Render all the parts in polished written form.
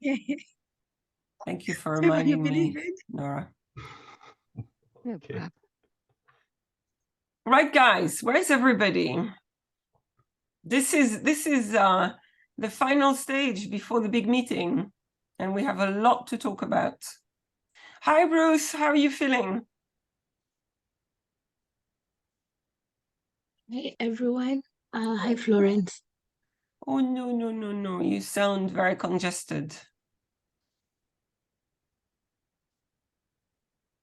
Thank you for Can you reminding believe me, it? Nora. Okay. Right, guys, where's everybody? This is the final stage before the big meeting, and we have a lot to talk about. Hi, Bruce. How are you feeling? Hey everyone. Hi Florence. Oh, no, no, no, no. You sound very congested.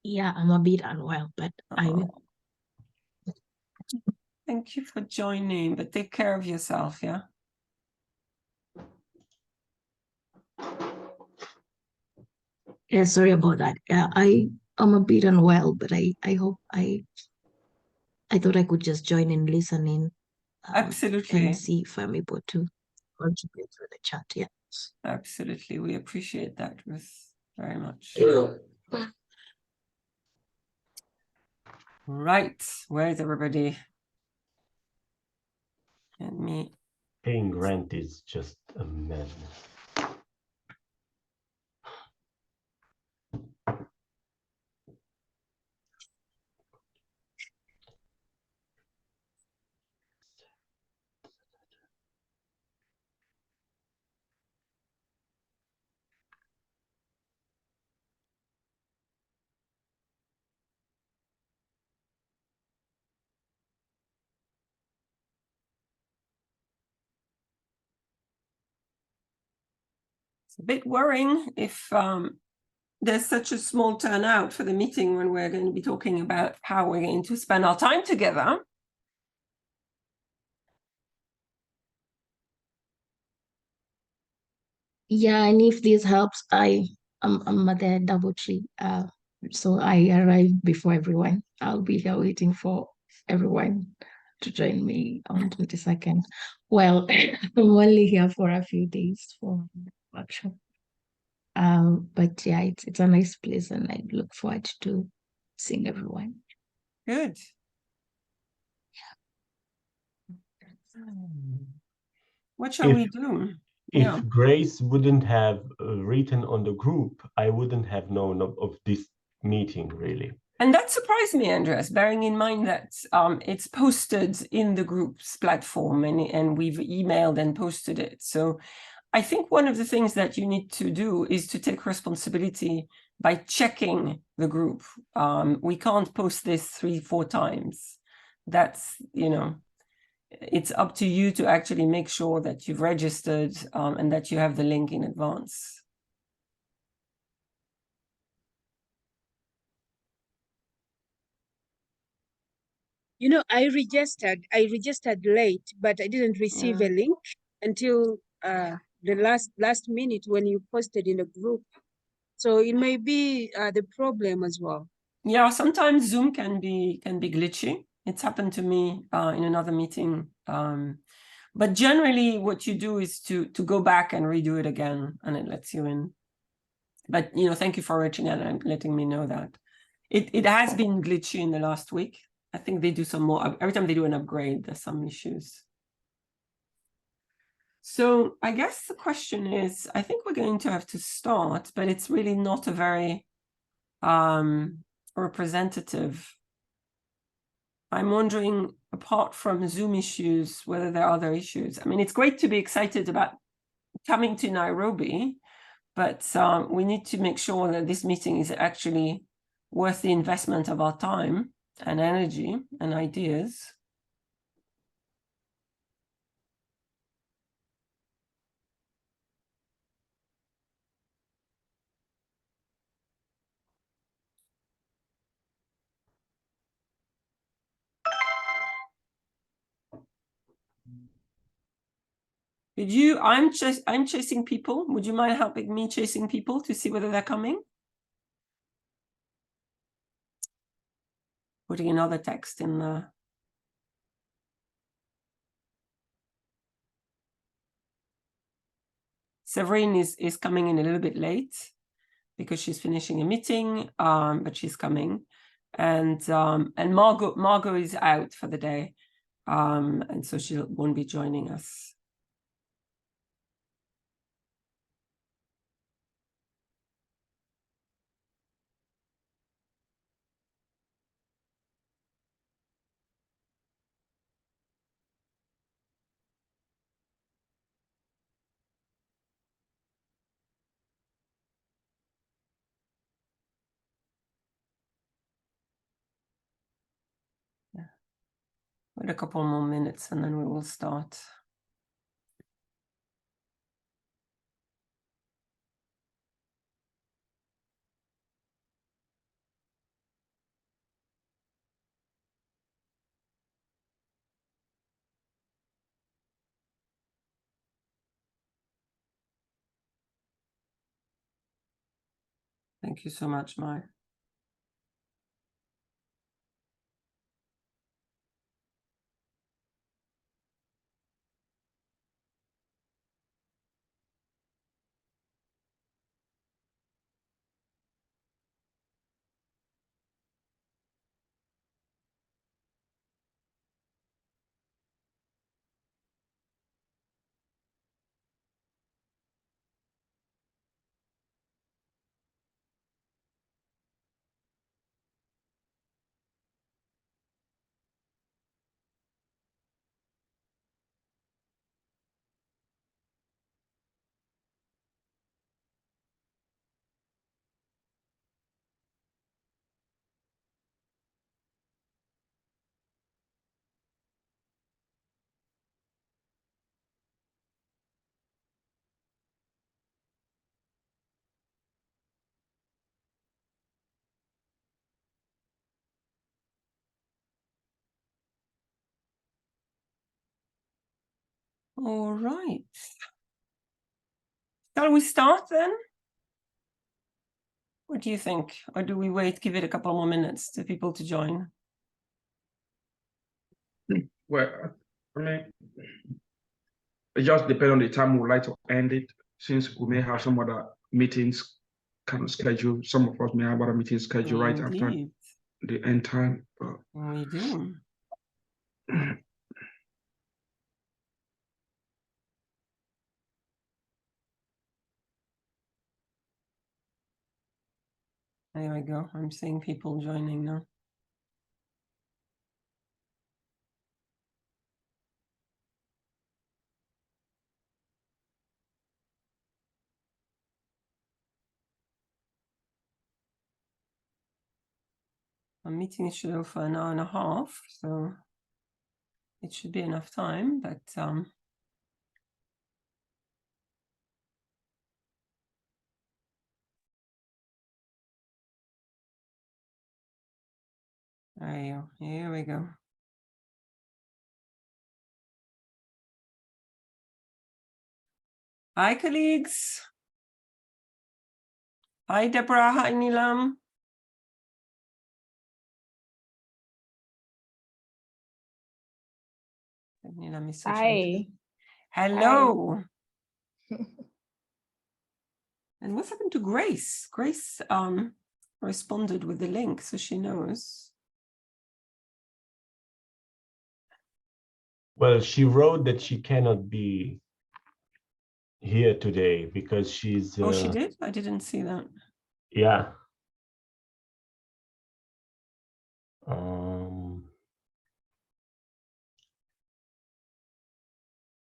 Yeah, I'm a bit unwell, but I will. Thank you for joining, but take care of yourself, yeah? Yeah, sorry about that. Yeah, I'm a bit unwell, but I hope I thought I could just join and listen in. Absolutely. And see if I'm able to contribute to the chat. Yeah. Absolutely. We appreciate that, Ruth, very much. Right. Where is everybody? And me. Paying rent is just a madness. It's a bit worrying if there's such a small turnout for the meeting when we're going to be talking about how we're going to spend our time together. Yeah, and if this helps, I'm at the DoubleTree. So I arrived before everyone. I'll be here waiting for everyone to join me on 22nd. Well, I'm only here for a few days for the workshop. But yeah, it's a nice place, and I look forward to seeing everyone. Good. What shall we do? If Grace wouldn't have written on the group, I wouldn't have known of this meeting, really. And that surprised me, Andreas, bearing in mind that it's posted in the group's platform and we've emailed and posted it. So I think one of the things that you need to do is to take responsibility by checking the group. We can't post this 3-4 times. That's, it's up to you to actually make sure that you've registered and that you have the link in advance. I registered late, but I didn't receive a link until the last minute when you posted in the group. So it may be the problem as well. Yeah, sometimes Zoom can be glitchy. It's happened to me in another meeting. But generally what you do is to go back and redo it again, and it lets you in. But thank you for reaching out and letting me know that. It has been glitchy in the last week. I think they do some more, every time they do an upgrade, there's some issues. So I guess the question is, I think we're going to have to start, but it's really not a very representative. I'm wondering, apart from Zoom issues, whether there are other issues. I mean, it's great to be excited about coming to Nairobi, but we need to make sure that this meeting is actually worth the investment of our time and energy and ideas. I'm chasing people. Would you mind helping me chasing people to see whether they're coming? Putting another text in the... Severine is coming in a little bit late because she's finishing a meeting, but she's coming. And Margot is out for the day, and so she won't be joining us. Wait a couple more minutes and then we will start. Thank you so much, Mai. All right. Shall we start then? What do you think? Or do we wait, give it a couple more minutes to people to join? Well, I mean, it just depends on the time we would like to end it, since we may have some other meetings kind of scheduled. Some of us may have other meetings scheduled right after Indeed, the end time. But we do. There we go. I'm seeing people joining now. Our meeting is scheduled for an hour and a half, so it should be enough time, but there you go. Here we go. Hi, colleagues. Hi, Deborah. Hi, Nilam. Nilam is Hi. hello. And what's happened to Grace? Grace responded with the link, so she knows. Well, she wrote that she cannot be here today because she's. Oh, she did? I didn't see that. Yeah.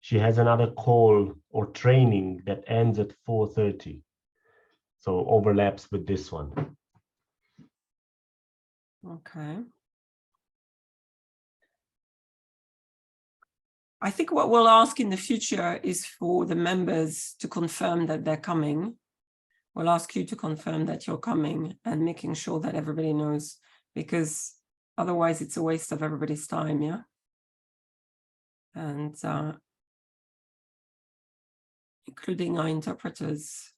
She has another call or training that ends at 4:30, so overlaps with this one. Okay. I think what we'll ask in the future is for the members to confirm that they're coming. We'll ask you to confirm that you're coming and making sure that everybody knows, because otherwise it's a waste of everybody's time, yeah? And including our interpreters'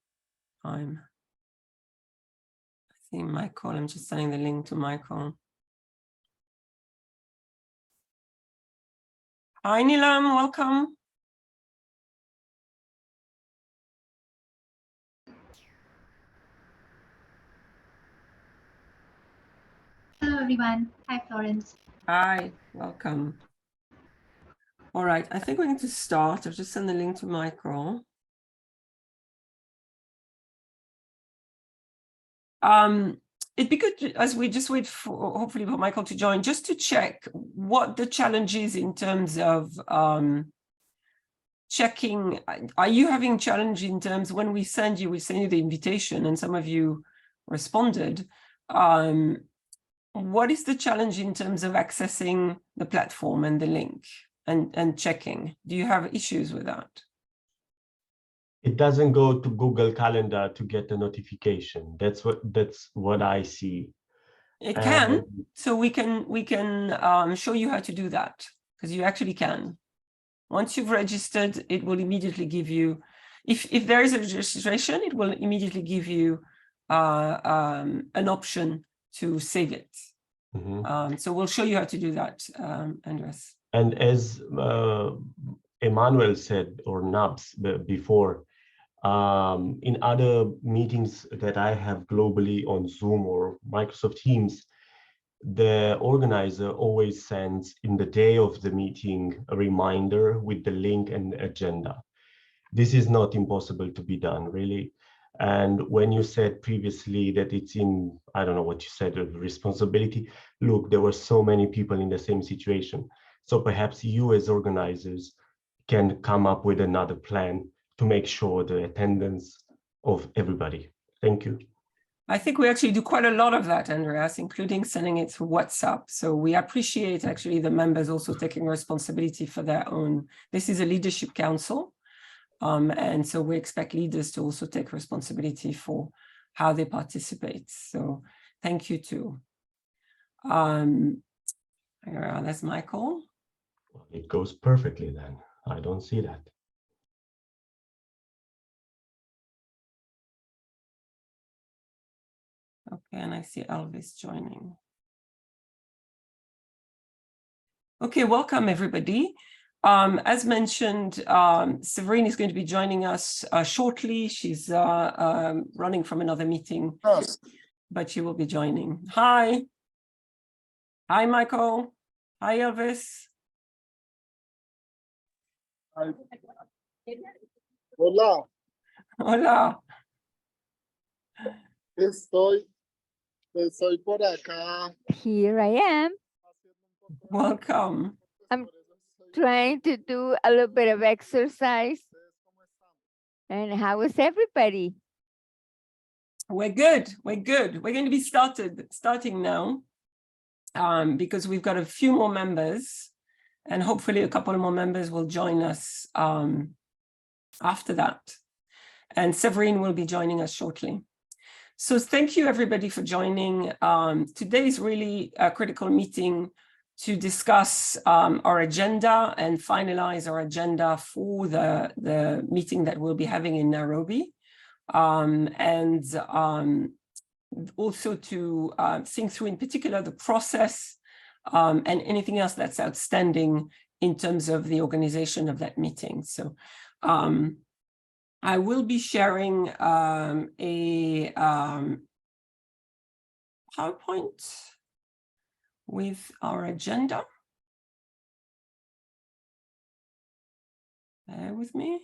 time. I think Michael, I'm just sending the link to Michael. Hi, Nilam, welcome. Hello, everyone. Hi, Florence. Hi, welcome. All right, I think we're going to start. I've just sent the link to Michael. It'd be good as we just wait for hopefully for Michael to join, just to check what the challenge is in terms of checking. Are you having challenge in terms when we send you the invitation and some of you responded? what is the challenge in terms of accessing the platform and the link and checking? Do you have issues with that? It doesn't go to Google Calendar to get a notification. That's what I see. It can, so we can show you how to do that, because you actually can. Once you've registered, it will immediately give you, if there is a registration, it will immediately give you an option to save it. So we'll show you how to do that, Andres. And as Emmanuel said, or Nubs before, in other meetings that I have globally on Zoom or Microsoft Teams, the organizer always sends in the day of the meeting a reminder with the link and agenda. This is not impossible to be done, really. And when you said previously that it's in, I don't know what you said, of responsibility, look, there were so many people in the same situation. So perhaps you as organizers can come up with another plan to make sure the attendance of everybody. Thank you. I think we actually do quite a lot of that, Andreas, including sending it through WhatsApp. So we appreciate actually the members also taking responsibility for their own. This is a leadership council. And so we expect leaders to also take responsibility for how they participate. So thank you too. That's Michael. It goes perfectly then. I don't see that. Okay, and I see Elvis joining. Okay, welcome everybody. As mentioned, Severine is going to be joining us shortly. She's running from another meeting, but she will be joining. Hi. Hi, Michael. Hi, Elvis. Hola. Hola. Estoy por acá. Here I am. Welcome. I'm trying to do a little bit of exercise. And how is everybody? We're good. We're good. We're going to be starting now because we've got a few more members and hopefully a couple more members will join us after that. And Severine will be joining us shortly. So thank you everybody for joining. Today is really a critical meeting to discuss our agenda and finalize our agenda for the meeting that we'll be having in Nairobi. And also to think through in particular the process and anything else that's outstanding in terms of the organization of that meeting. So I will be sharing a PowerPoint with our agenda. Bear with me.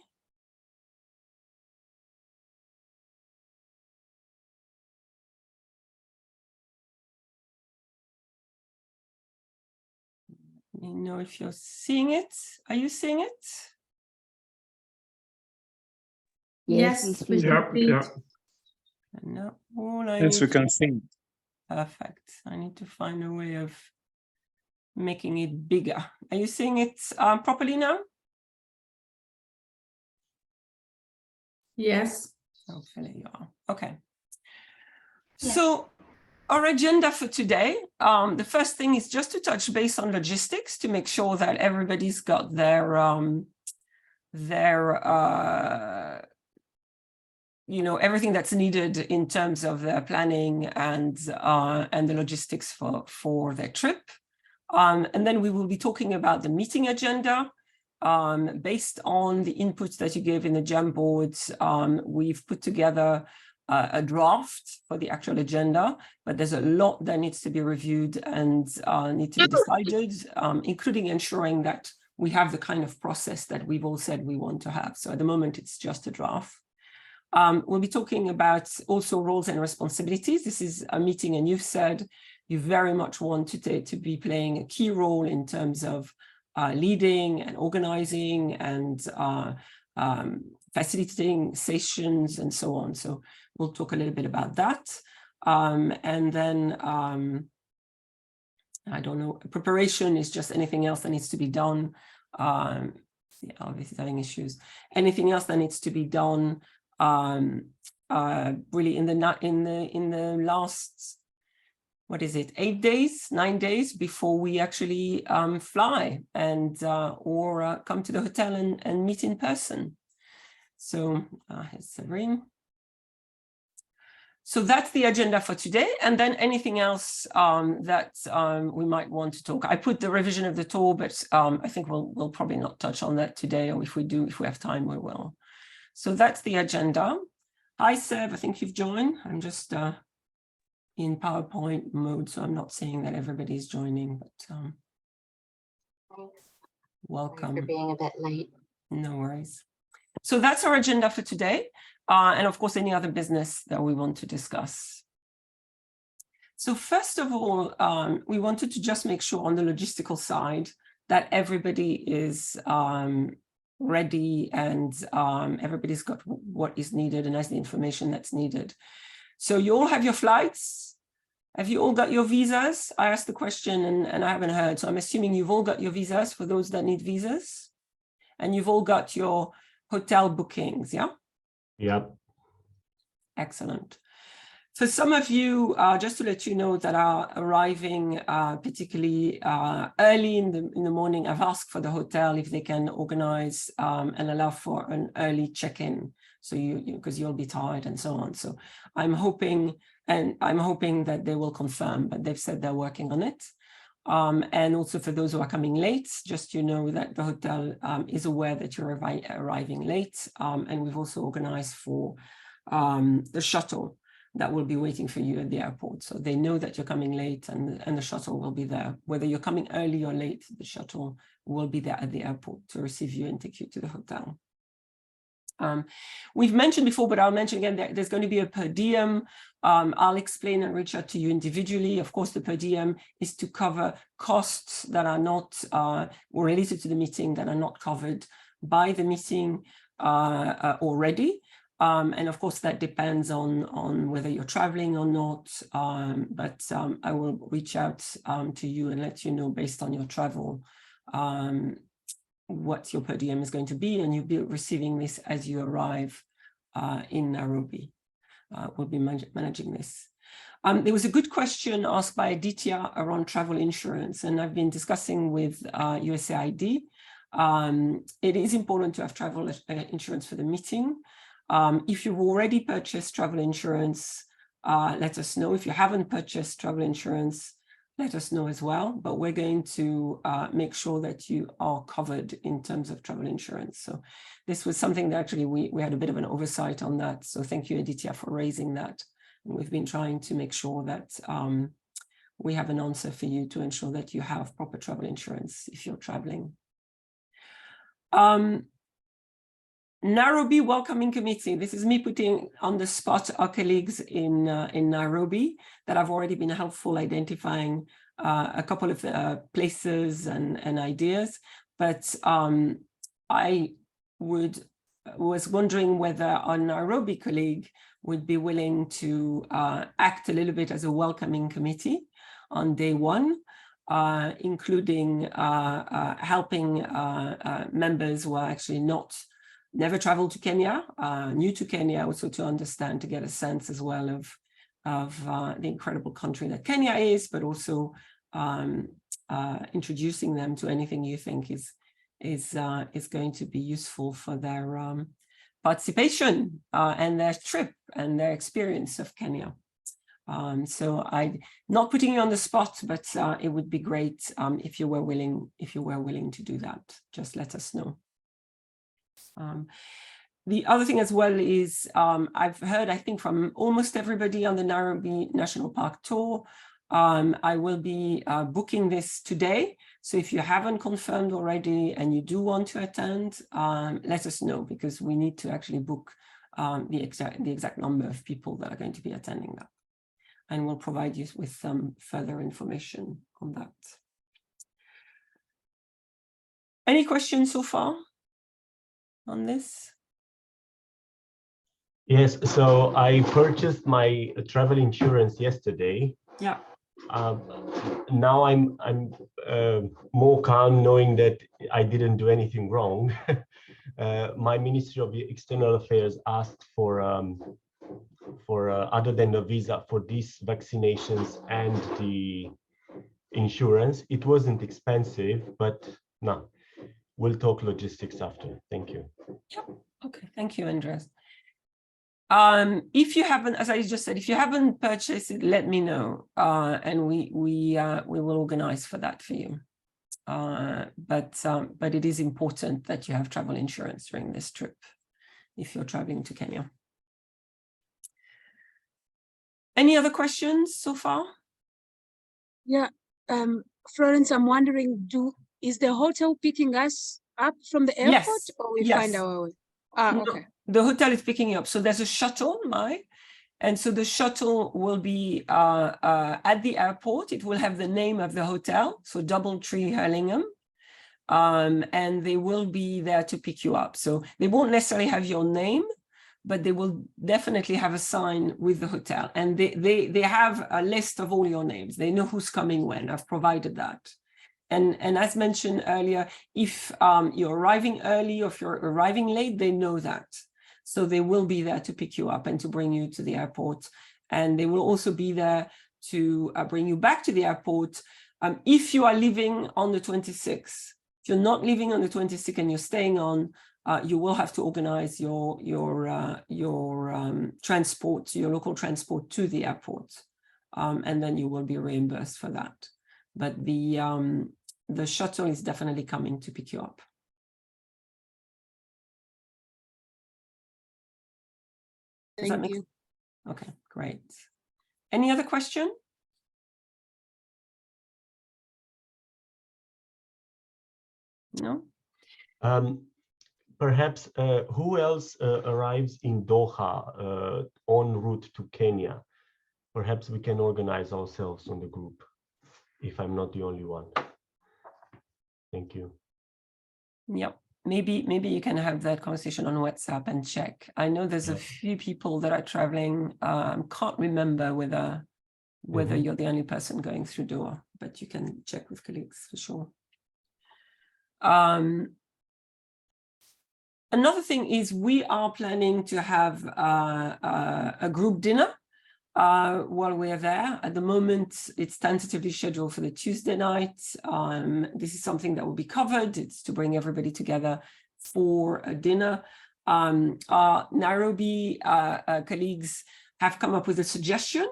Let me know if you're seeing it. Are you seeing it? Yes, we see. Yeah. No, all I Yes, need we can see. Perfect. I need to find a way of making it bigger. Are you seeing it properly now? Yes. Hopefully you are. Okay. Yes. So our agenda for today, the first thing is just to touch base on logistics to make sure that everybody's got their you know, everything that's needed in terms of their planning and the logistics for their trip. And then we will be talking about the meeting agenda. Based on the inputs that you gave in the Jamboards, we've put together a draft for the actual agenda, but there's a lot that needs to be reviewed and need to be decided, including ensuring that we have the kind of process that we've all said we want to have. So at the moment, it's just a draft. We'll be talking about also roles and responsibilities. This is a meeting, and you've said you very much want to be playing a key role in terms of leading and organizing and facilitating sessions and so on. So we'll talk a little bit about that. And then I don't know. Preparation is just anything else that needs to be done. Yeah, obviously having issues. Anything else that needs to be done really in the last, what is it, 8 days, 9 days before we actually fly and or come to the hotel and meet in person. So here's Sabrine. So that's the agenda for today. And then anything else that we might want to talk. I put the revision of the tour, but I think we'll probably not touch on that today, or if we have time, we will. So that's the agenda. Hi, Seb, I think you've joined. I'm just in PowerPoint mode, so I'm not seeing that everybody's joining, but welcome. For being a bit late. No worries. So that's our agenda for today. And of course, any other business that we want to discuss. So first of all, we wanted to just make sure on the logistical side that everybody is ready and everybody's got what is needed and has the information that's needed. So you all have your flights. Have you all got your visas? I asked the question and I haven't heard. So I'm assuming you've all got your visas for those that need visas. And you've all got your hotel bookings, yeah? Yep. Excellent. For some of you, just to let you know that are arriving particularly early in the morning, I've asked for the hotel if they can organize and allow for an early check-in. So because you'll be tired and so on. So I'm hoping that they will confirm, but they've said they're working on it. And also for those who are coming late, just that the hotel is aware that you're arriving late. And we've also organized for the shuttle that will be waiting for you at the airport. So they know that you're coming late and the shuttle will be there. Whether you're coming early or late, the shuttle will be there at the airport to receive you and take you to the hotel. We've mentioned before, but I'll mention again that there's going to be a per diem. I'll explain and reach out to you individually. Of course, the per diem is to cover costs that are not related to the meeting, that are not covered by the meeting already. And of course, that depends on whether you're traveling or not. But I will reach out to you and let you know based on your travel what your per diem is going to be, and you'll be receiving this as you arrive in Nairobi. We'll be managing this. There was a good question asked by Aditya around travel insurance, and I've been discussing with USAID. It is important to have travel insurance for the meeting. If you've already purchased travel insurance, let us know. If you haven't purchased travel insurance, let us know as well, but we're going to make sure that you are covered in terms of travel insurance. So this was something that actually we had a bit of an oversight on that. So thank you, Aditya, for raising that. And we've been trying to make sure that we have an answer for you to ensure that you have proper travel insurance if you're traveling. Nairobi Welcoming Committee. This is me putting on the spot our colleagues in Nairobi that have already been helpful identifying a couple of places and ideas. But I was wondering whether our Nairobi colleague would be willing to act a little bit as a welcoming committee on day one, including helping members who are actually never traveled to Kenya, new to Kenya, also to understand, to get a sense as well of the incredible country that Kenya is, but also introducing them to anything you think is going to be useful for their participation and their trip and their experience of Kenya. So I'm not putting you on the spot, but it would be great if you were willing to do that. Just let us know. The other thing as well is I've heard, I think, from almost everybody on the Nairobi National Park tour. I will be booking this today. So if you haven't confirmed already and you do want to attend, let us know, because we need to actually book the exact number of people that are going to be attending that. And we'll provide you with some further information on that. Any questions so far on this? Yes, so I purchased my travel insurance yesterday. Yeah. now I'm more calm knowing that I didn't do anything wrong. My Ministry of External Affairs asked for other than the visa for these vaccinations and the insurance. It wasn't expensive, but no, we'll talk logistics after. Thank you. Yep. Okay, thank you, Andres. If you haven't, as I just said, if you haven't purchased it, let me know, and we will organize for that for you. But it is important that you have travel insurance during this trip if you're traveling to Kenya. Any other questions so far? Yeah, Florence, I'm wondering, is the hotel picking us up from the airport, Yes. or we Yes. find our way? Ah, No, okay. the hotel is picking you up. So there's a shuttle, and so the shuttle will be at the airport. It will have the name of the hotel, so Doubletree Hurlingham, and they will be there to pick you up. So they won't necessarily have your name, but they will definitely have a sign with the hotel, and they have a list of all your names. They know who's coming when. I've provided that. And as mentioned earlier, if you're arriving early or if you're arriving late, they know that. So they will be there to pick you up and to bring you to the airport. And they will also be there to bring you back to the airport. If you are leaving on the 26th, if you're not leaving on the 26th and you're staying on, you will have to organize your transport, your local transport to the airport. And then you will be reimbursed for that. But the shuttle is definitely coming to pick you up. Thank you. Okay, great. Any other question? No? Perhaps who else arrives in Doha en route to Kenya? Perhaps we can organize ourselves on the group, if I'm not the only one. Thank you. Yep. Maybe you can have that conversation on WhatsApp and check. I know there's a few people that are traveling. Can't remember whether you're the only person going through Doha, but you can check with colleagues for sure. Another thing is we are planning to have a group dinner while we're there. At the moment, it's tentatively scheduled for the Tuesday night. This is something that will be covered. It's to bring everybody together for a dinner. Our Nairobi colleagues have come up with a suggestion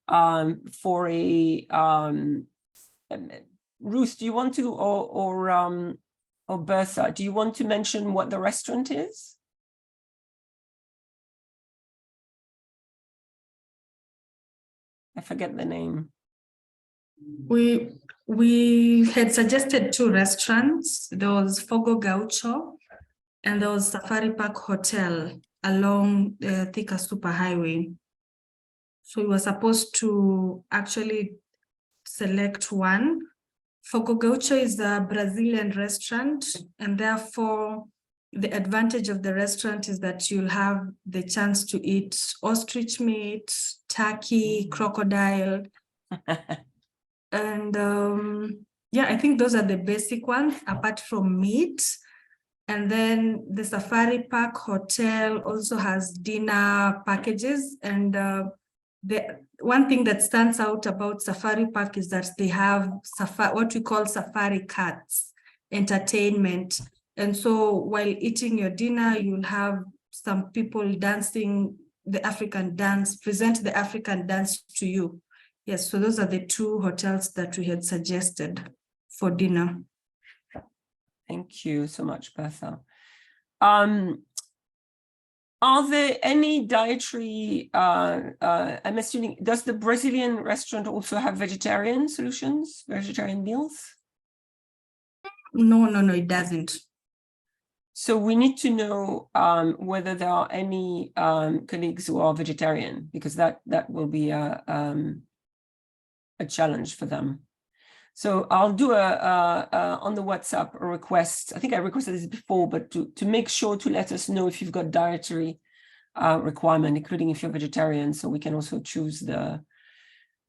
for a Ruth, do you want to, or Bertha, do you want to mention what the restaurant is? I forget the name. We had suggested 2 restaurants. There was Fogo Gaucho and there was Safari Park Hotel along the Thika Superhighway. So we were supposed to actually select one. Fogo Gaucho is a Brazilian restaurant, and therefore the advantage of the restaurant is that you'll have the chance to eat ostrich meat, turkey, crocodile. And yeah, I think those are the basic ones apart from meat. And then the Safari Park Hotel also has dinner packages. And the one thing that stands out about Safari Park is that they have what we call safari carts, entertainment. And so while eating your dinner, you'll have some people dancing the African dance, present the African dance to you. Yes, so those are the 2 hotels that we had suggested for dinner. Thank you so much, Bertha. Are there any dietary, I'm assuming, does the Brazilian restaurant also have vegetarian solutions, vegetarian meals? No, it doesn't. So we need to know whether there are any colleagues who are vegetarian, because that will be a challenge for them. So I'll do on the WhatsApp a request. I think I requested this before, but to make sure to let us know if you've got dietary requirement, including if you're vegetarian, so we can also choose the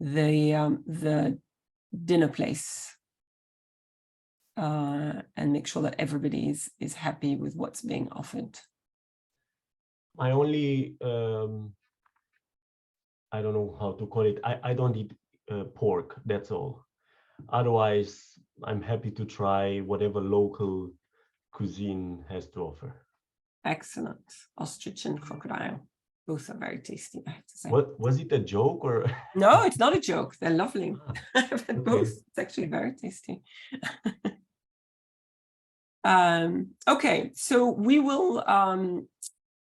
the dinner place, and make sure that everybody is happy with what's being offered. My only, I don't know how to call it. I don't eat pork, that's all. Otherwise, I'm happy to try whatever local cuisine has to offer. Excellent. Ostrich and crocodile. Both are very tasty, I have to say. What was it, a joke or? No, it's not a joke. They're lovely. Okay. Both. It's actually very tasty. Okay, so we will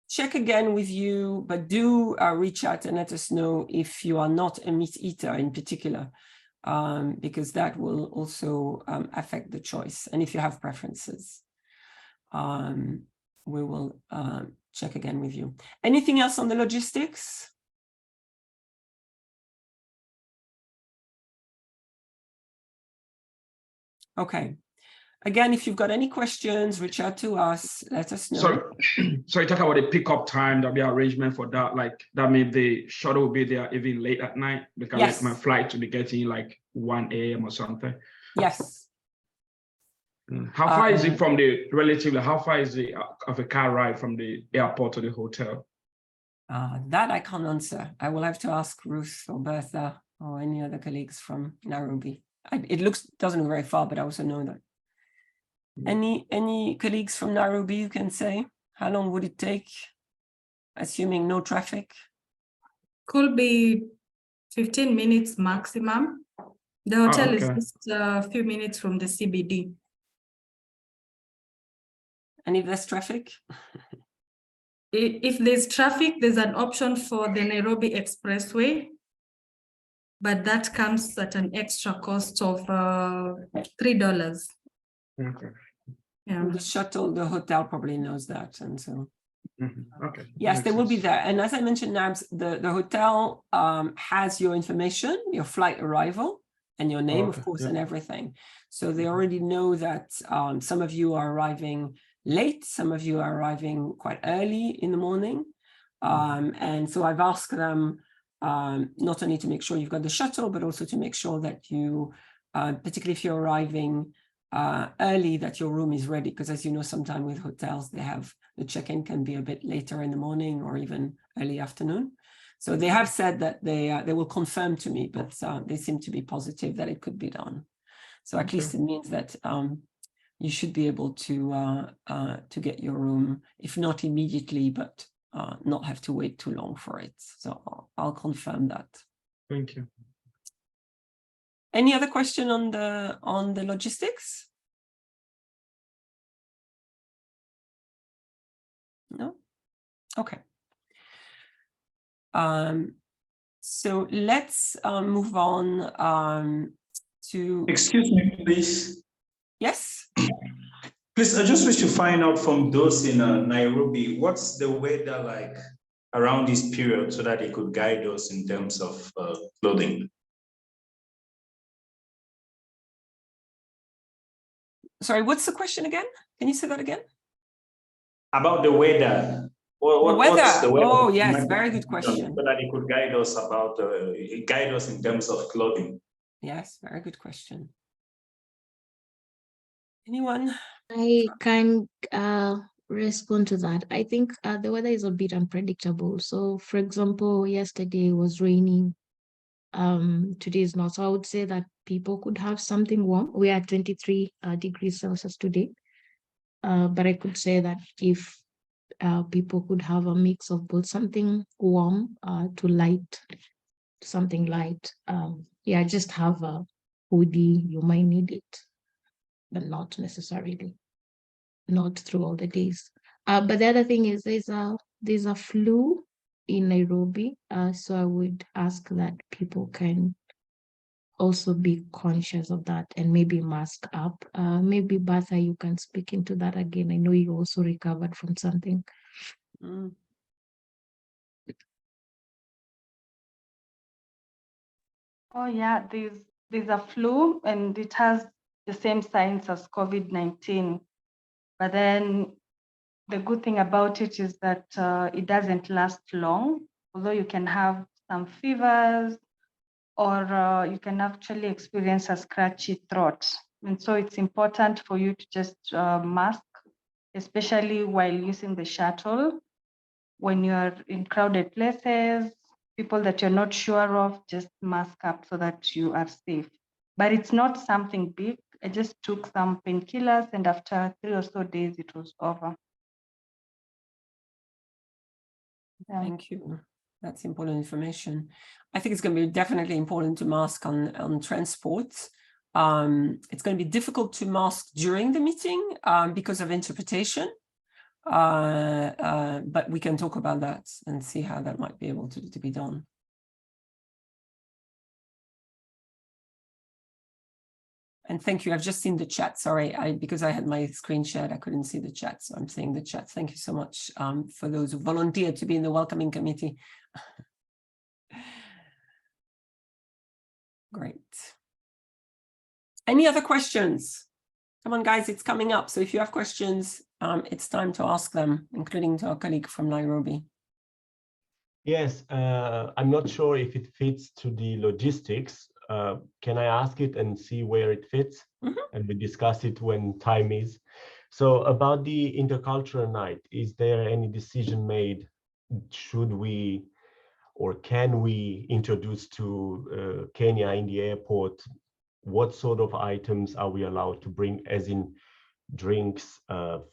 check again with you, but do reach out and let us know if you are not a meat eater in particular, because that will also affect the choice. And if you have preferences, we will check again with you. Anything else on the logistics? Okay. Again, if you've got any questions, reach out to us, let us know. So you talk about the pickup time, there'll be arrangement for that, like that maybe the shuttle will be there even late at night, because Yes. like my flight to be getting like 1 a.m. or something. Yes. How far is it from the relatively, how far is it of a car ride from the airport to the hotel? That I can't answer. I will have to ask Ruth or Bertha or any other colleagues from Nairobi. It doesn't look very far, but I also know that. Any colleagues from Nairobi you can say? How long would it take, assuming no traffic? Could be 15 minutes maximum. The hotel is just a few minutes from the CBD. And if there's traffic? If there's traffic, there's an option for the Nairobi Expressway, but that comes at an extra cost of $3. Okay. Yeah. The shuttle, the hotel probably knows that, and so. Okay. Yes, they will be there. And as I mentioned, Nabs, the hotel has your information, your flight arrival, and your name, of course, and everything. So they already know that some of you are arriving late, some of you are arriving quite early in the morning. And so I've asked them not only to make sure you've got the shuttle, but also to make sure that you, particularly if you're arriving early, that your room is ready, because as you know, sometimes with hotels, they have the check-in can be a bit later in the morning or even early afternoon. So they have said that they will confirm to me, but they seem to be positive that it could be done. So at least it means that you should be able to get your room, if not immediately, but not have to wait too long for it. So I'll confirm that. Thank you. Any other question on the logistics? No? Okay. So let's move on to... Excuse me, please. Yes? Please, I just wish to find out from those in Nairobi, what's the weather like around this period so that they could guide us in terms of clothing? Sorry, what's the question again? Can you say that again? About the weather. What's the weather? Oh, yes, very good question. So that they could guide us about, guide us in terms of clothing. Yes, very good question. Anyone? I can respond to that. I think the weather is a bit unpredictable. So, for example, yesterday was raining. Today is not. So I would say that people could have something warm. We are at 23 degrees Celsius today. But I could say that if people could have a mix of both, something warm to light, something light. Yeah, just have a hoodie. You might need it, but not necessarily, not through all the days. But the other thing is there's a flu in Nairobi. So I would ask that people can also be conscious of that and maybe mask up. Maybe Bertha, you can speak into that again. I know you also recovered from something. Oh yeah, there's a flu and it has the same signs as COVID-19. But then the good thing about it is that it doesn't last long, although you can have some fevers or you can actually experience a scratchy throat. And so it's important for you to just mask, especially while using the shuttle. When you're in crowded places, people that you're not sure of, just mask up so that you are safe. But it's not something big. I just took some painkillers, and after 3 or so days, it was over. Yeah. Thank you. That's important information. I think it's going to be definitely important to mask on transport. It's going to be difficult to mask during the meeting because of interpretation. But we can talk about that and see how that might be able to be done. And thank you. I've just seen the chat. Sorry, because I had my screen shared, I couldn't see the chat. So I'm seeing the chat. Thank you so much for those who volunteered to be in the welcoming committee. Great. Any other questions? Come on, guys, it's coming up. So if you have questions, it's time to ask them, including to our colleague from Nairobi. Yes, I'm not sure if it fits to the logistics. Can I ask it and see where it fits? And we discuss it when time is. So about the intercultural night, is there any decision made? Should we or can we introduce to Kenya in the airport? What sort of items are we allowed to bring, as in drinks,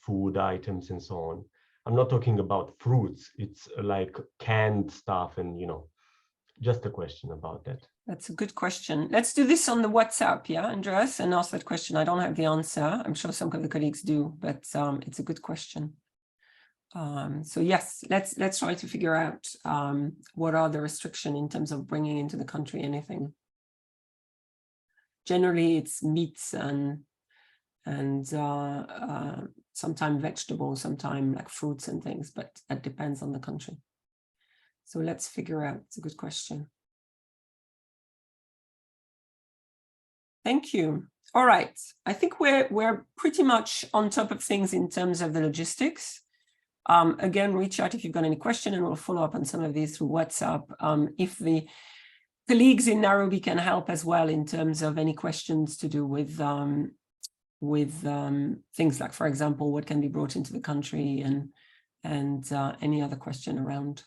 food items, and so on? I'm not talking about fruits. It's like canned stuff and, you know, just a question about that. That's a good question. Let's do this on the WhatsApp, yeah, Andreas, and ask that question. I don't have the answer. I'm sure some of the colleagues do, but it's a good question. So yes, let's try to figure out what are the restrictions in terms of bringing into the country anything. Generally, it's meats and sometimes vegetables, sometimes like fruits and things, but that depends on the country. So let's figure out. It's a good question. Thank you. All right. I think we're pretty much on top of things in terms of the logistics. Again, reach out if you've got any question, and we'll follow up on some of these through WhatsApp. If the colleagues in Nairobi can help as well in terms of any questions to do with things like, for example, what can be brought into the country, and any other question around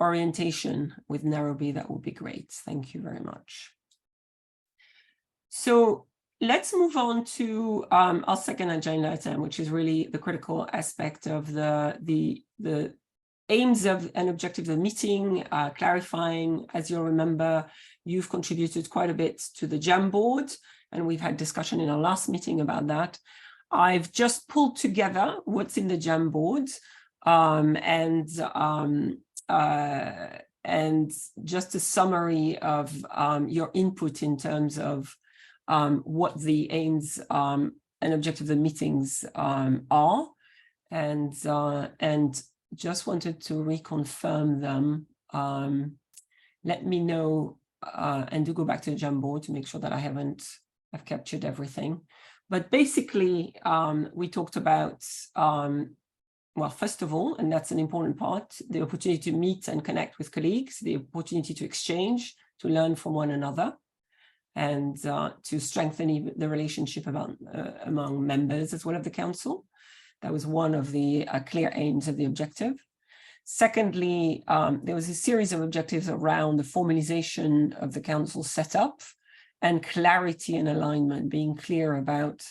orientation with Nairobi, that would be great. Thank you very much. So let's move on to our second agenda item, which is really the critical aspect of the aims of and objectives of the meeting, clarifying. As you'll remember, you've contributed quite a bit to the JAM board, and we've had discussion in our last meeting about that. I've just pulled together what's in the JAM board and just a summary of your input in terms of what the aims and objectives of the meetings are, and just wanted to reconfirm them. Let me know and do go back to the JAM board to make sure that I've captured everything. But basically, we talked about, well, first of all, and that's an important part, the opportunity to meet and connect with colleagues, the opportunity to exchange, to learn from one another, and to strengthen the relationship among members as well of the council. That was one of the clear aims of the objective. Secondly, there was a series of objectives around the formalization of the council setup and clarity and alignment, being clear about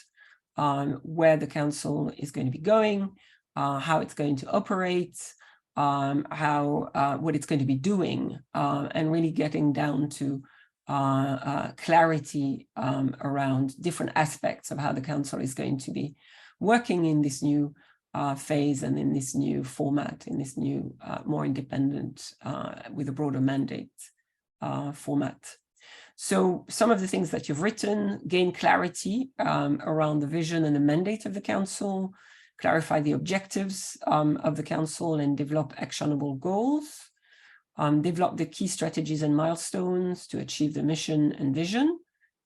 where the council is going to be going, how it's going to operate, what it's going to be doing, and really getting down to clarity around different aspects of how the council is going to be working in this new phase and in this new format, in this new more independent with a broader mandate format. So some of the things that you've written: gain clarity around the vision and the mandate of the council, clarify the objectives of the council and develop actionable goals, develop the key strategies and milestones to achieve the mission and vision.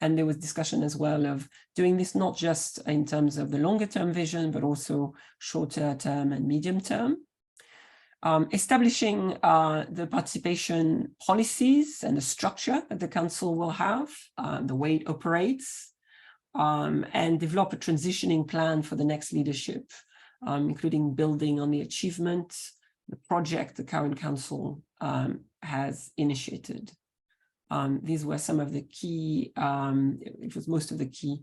And there was discussion as well of doing this not just in terms of the longer term vision, but also shorter term and medium term. Establishing the participation policies and the structure that the council will have, the way it operates, and develop a transitioning plan for the next leadership, including building on the achievements, the project the current council has initiated. These were some of the key, it was most of the key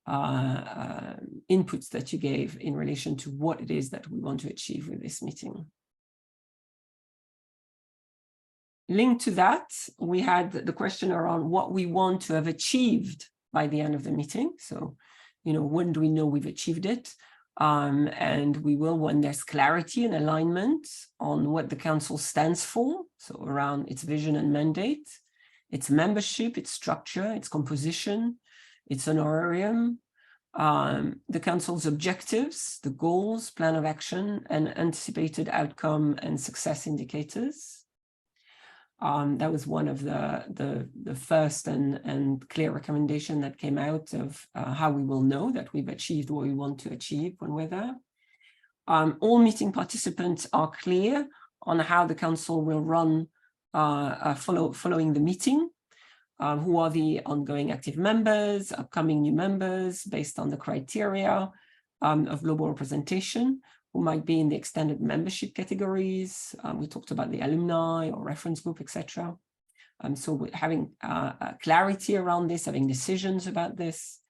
inputs that you gave in relation to what it is that we want to achieve with this meeting. Linked to that, we had the question around what we want to have achieved by the end of the meeting. So, you know, when do we know we've achieved it? And we will when there's clarity and alignment on what the council stands for. So around its vision and mandate, its membership, its structure, its composition, its honorarium, the council's objectives, the goals, plan of action, and anticipated outcome and success indicators. That was one of the first and clear recommendation that came out of how we will know that we've achieved what we want to achieve when we're there. All meeting participants are clear on how the council will run following the meeting. Who are the ongoing active members, upcoming new members based on the criteria of global representation, who might be in the extended membership categories. We talked about the alumni or reference group, etc. So we're having clarity around this, having decisions about this.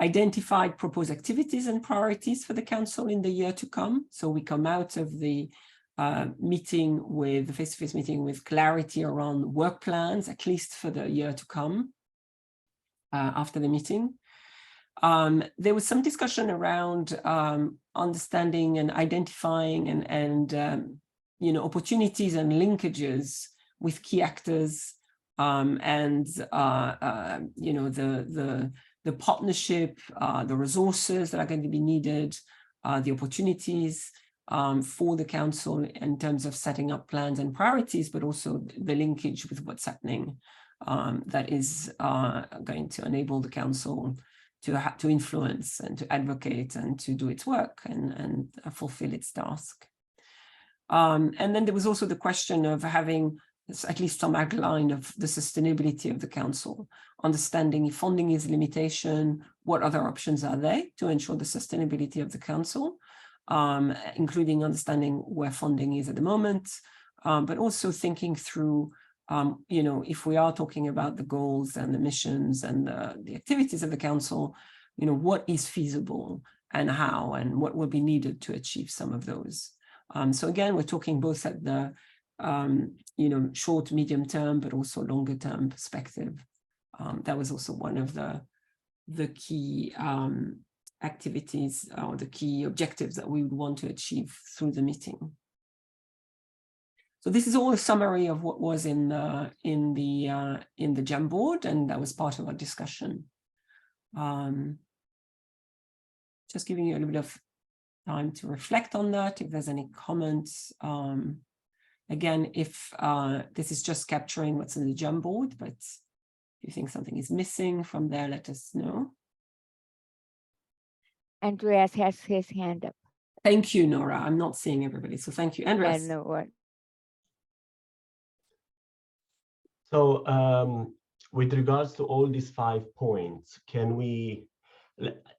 Identified proposed activities and priorities for the council in the year to come. So we come out of the meeting with the face-to-face meeting with clarity around work plans, at least for the year to come after the meeting. There was some discussion around understanding and identifying and you know, opportunities and linkages with key actors and you know, the partnership, the resources that are going to be needed, the opportunities for the council in terms of setting up plans and priorities, but also the linkage with what's happening that is going to enable the council to influence and to advocate and to do its work and fulfill its task. And then there was also the question of having at least some outline of the sustainability of the council, understanding if funding is a limitation, what other options are there to ensure the sustainability of the council, including understanding where funding is at the moment, but also thinking through, you know, if we are talking about the goals and the missions and the activities of the council, you know, what is feasible and how and what will be needed to achieve some of those. So again, we're talking both at the, you know, short, medium term, but also longer term perspective. That was also one of the key activities or the key objectives that we would want to achieve through the meeting. So this is all a summary of what was in the Jamboard, and that was part of our discussion. Just giving you a little bit of time to reflect on that, if there's any comments. Again, if this is just capturing what's in the Jamboard, but if you think something is missing from there, let us know. Andreas has his hand up. Thank you, Nora. I'm not seeing everybody, so thank you. Andreas. I know what. So with regards to all these 5 points, can we,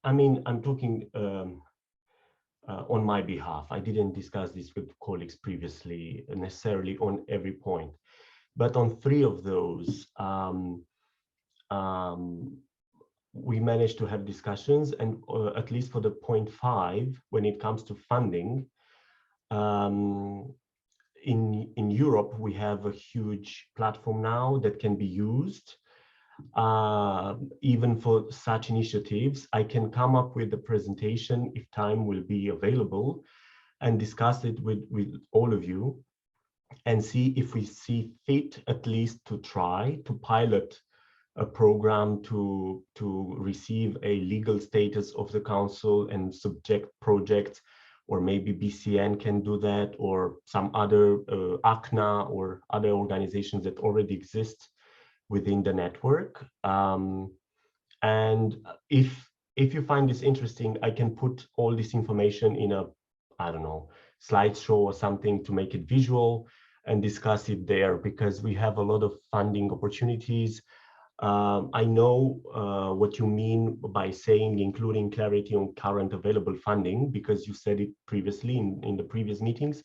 I mean, I'm talking on my behalf. I didn't discuss this with colleagues previously necessarily on every point, but on 3 of those, we managed to have discussions, and at least for the point 5, when it comes to funding, in Europe, we have a huge platform now that can be used even for such initiatives. I can come up with a presentation if time will be available and discuss it with all of you and see if we see fit at least to try to pilot a program to receive a legal status of the council and subject projects, or maybe BCN can do that, or some other ACNA or other organizations that already exist within the network. And if you find this interesting, I can put all this information in a, I don't know, slideshow or something to make it visual and discuss it there, because we have a lot of funding opportunities. I know what you mean by saying including clarity on current available funding, because you said it previously in the previous meetings.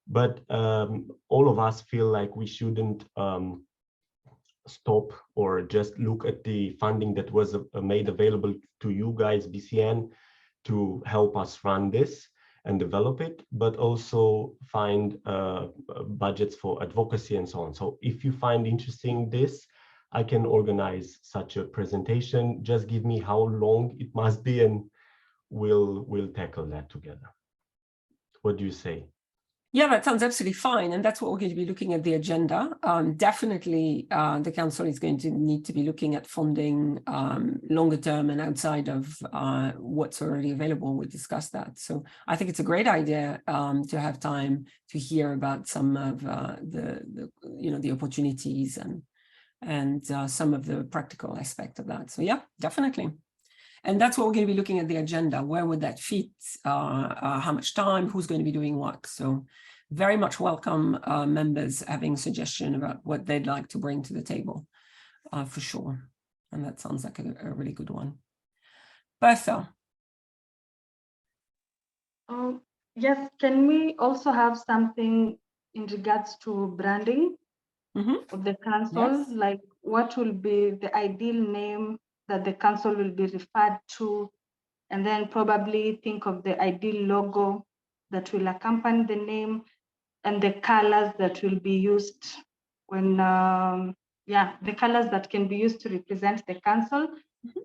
But all of us feel like we shouldn't stop or just look at the funding that was made available to you guys, BCN, to help us run this and develop it, but also find budgets for advocacy and so on. So if you find interesting this, I can organize such a presentation. Just give me how long it must be and we'll tackle that together. What do you say? Yeah, that sounds absolutely fine. And that's what we're going to be looking at the agenda. Definitely, the council is going to need to be looking at funding longer term and outside of what's already available. We discussed that. So I think it's a great idea to have time to hear about some of the opportunities and some of the practical aspect of that. So yeah, definitely. And that's what we're going to be looking at the agenda. Where would that fit? How much time? Who's going to be doing what? So very much welcome members having suggestion about what they'd like to bring to the table, for sure. And that sounds like a really good one. Bertha. Yes, can we also have something in regards to branding of the council? Yes. Like what will be the ideal name that the council will be referred to, and then probably think of the ideal logo that will accompany the name and the colors that will be used when, the colors that can be used to represent the council.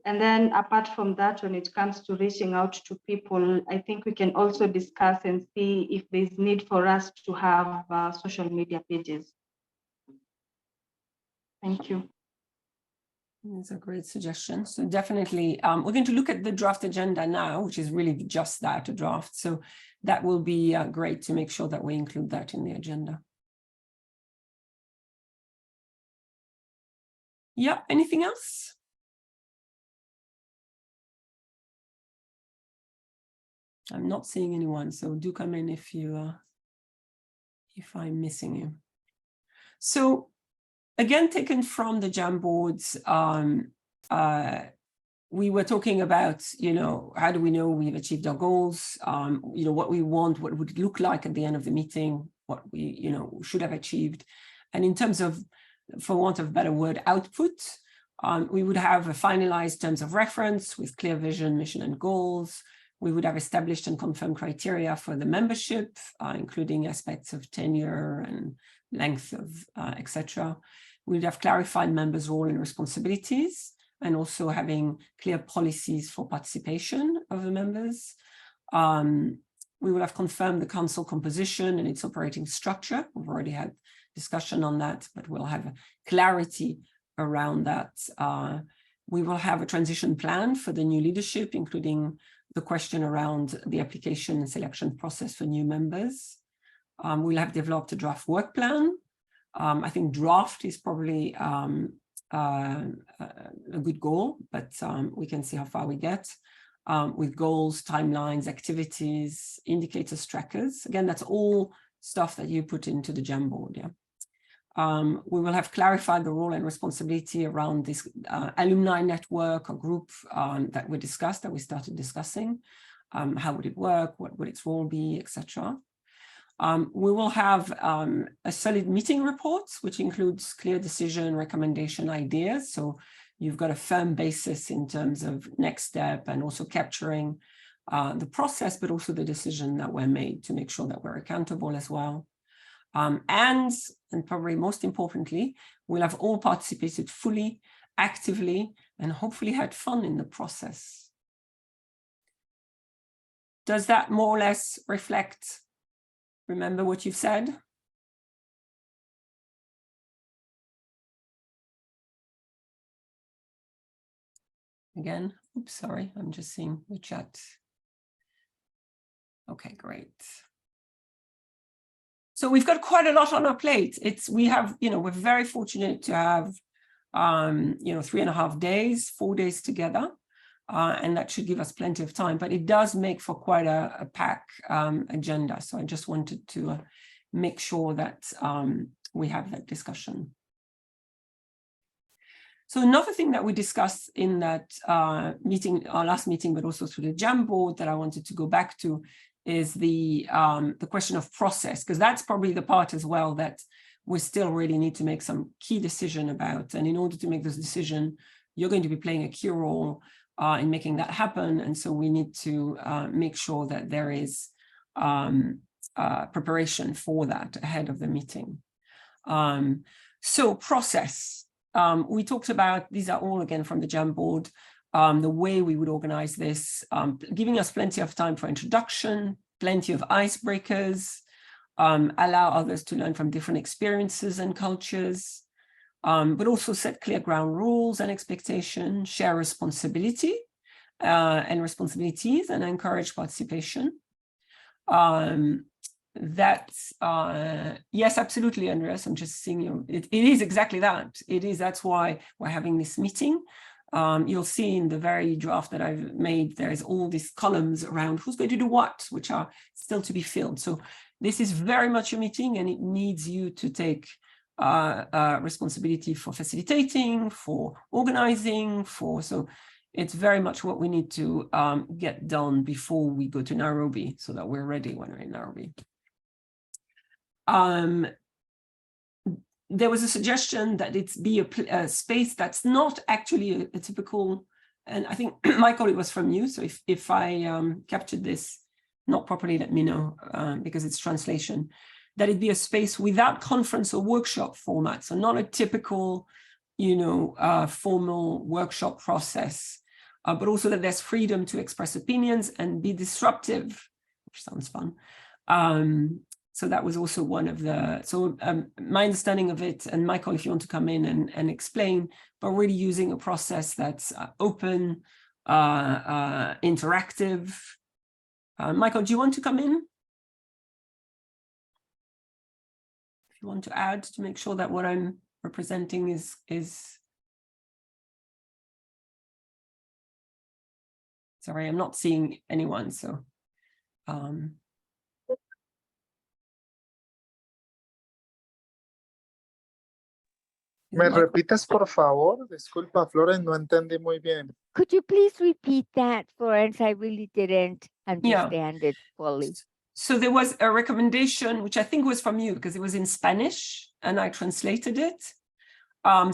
And then apart from that, when it comes to reaching out to people, I think we can also discuss and see if there's need for us to have social media pages. Thank you. That's a great suggestion. So definitely, we're going to look at the draft agenda now, which is really just that, a draft. So that will be great to make sure that we include that in the agenda. Yeah, anything else? I'm not seeing anyone, so do come in if I'm missing you. So again, taken from the Jamboards, we were talking about, how do we know we've achieved our goals? What we want, what would it look like at the end of the meeting, what we, should have achieved. And in terms of, for want of a better word, output, we would have a finalized terms of reference with clear vision, mission, and goals. We would have established and confirmed criteria for the membership, including aspects of tenure and length of, etc. We'd have clarified members' role and responsibilities, and also having clear policies for participation of the members. We will have confirmed the council composition and its operating structure. We've already had discussion on that, but we'll have clarity around that. We will have a transition plan for the new leadership, including the question around the application and selection process for new members. We'll have developed a draft work plan. I think draft is probably a good goal, but we can see how far we get with goals, timelines, activities, indicators, trackers. Again, that's all stuff that you put into the Jamboard. Yeah. We will have clarified the role and responsibility around this alumni network or group that we discussed, that we started discussing. How would it work? What would its role be, etc. We will have a solid meeting report, which includes clear decision, recommendation, ideas. So you've got a firm basis in terms of next step and also capturing the process, but also the decision that were made to make sure that we're accountable as well. And probably most importantly, we'll have all participated fully, actively, and hopefully had fun in the process. Does that more or less reflect, remember what you've said? Again, oops, sorry, I'm just seeing the chat. Okay, great. So we've got quite a lot on our plate. We're very fortunate to have, 3.5 days, 4 days together. and that should give us plenty of time, but it does make for quite a pack agenda. So I just wanted to make sure that we have that discussion. So another thing that we discussed in that meeting, our last meeting, but also through the Jamboard that I wanted to go back to is the question of process, because that's probably the part as well that we still really need to make some key decision about. And in order to make this decision, you're going to be playing a key role in making that happen. And so we need to make sure that there is preparation for that ahead of the meeting. So process. We talked about, these are all again from the Jamboard, the way we would organize this, giving us plenty of time for introduction, plenty of icebreakers, allow others to learn from different experiences and cultures, but also set clear ground rules and expectations, share responsibility and responsibilities, and encourage participation. That's yes, absolutely, Andreas. I'm just seeing you. It is exactly that. It is. That's why we're having this meeting. You'll see in the very draft that I've made, there's all these columns around who's going to do what, which are still to be filled. So this is very much a meeting, and it needs you to take responsibility for facilitating, for organizing, so it's very much what we need to get done before we go to Nairobi, so that we're ready when we're in Nairobi. There was a suggestion that it's be a space that's not actually a typical, and I think, Michael, it was from you, so if I captured this not properly, let me know, because it's translation, that it be a space without conference or workshop format, so not a typical, formal workshop process, but also that there's freedom to express opinions and be disruptive, which sounds fun. So that was also one of the, my understanding of it, and Michael, if you want to come in and explain, but really using a process that's open, interactive. Michael, do you want to come in? If you want to add to make sure that what I'm representing is sorry, I'm not seeing anyone, so ¿Me repites, por favor? Disculpa, Florence, no entendí muy bien. Could you please repeat that, Florence? I really didn't understand it fully. So there was a recommendation, which I think was from you, because it was in Spanish, and I translated it.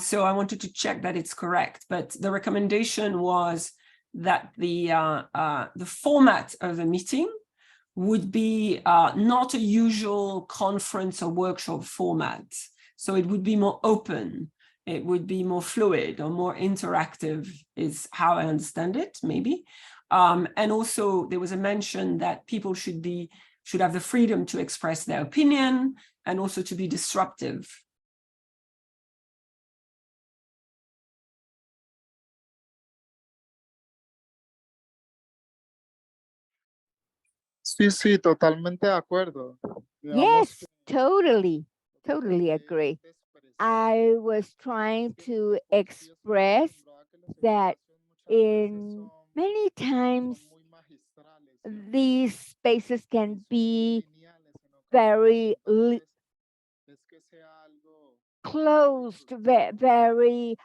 So I wanted to check that it's correct. But the recommendation was that the format of the meeting would be not a usual conference or workshop format. So it would be more open, it would be more fluid or more interactive, is how I understand it, maybe. And also there was a mention that people should have the freedom to express their opinion and also to be disruptive. Sí, totalmente de acuerdo. Yes, totally agree. I was trying to express that in many times these spaces can be very closed, very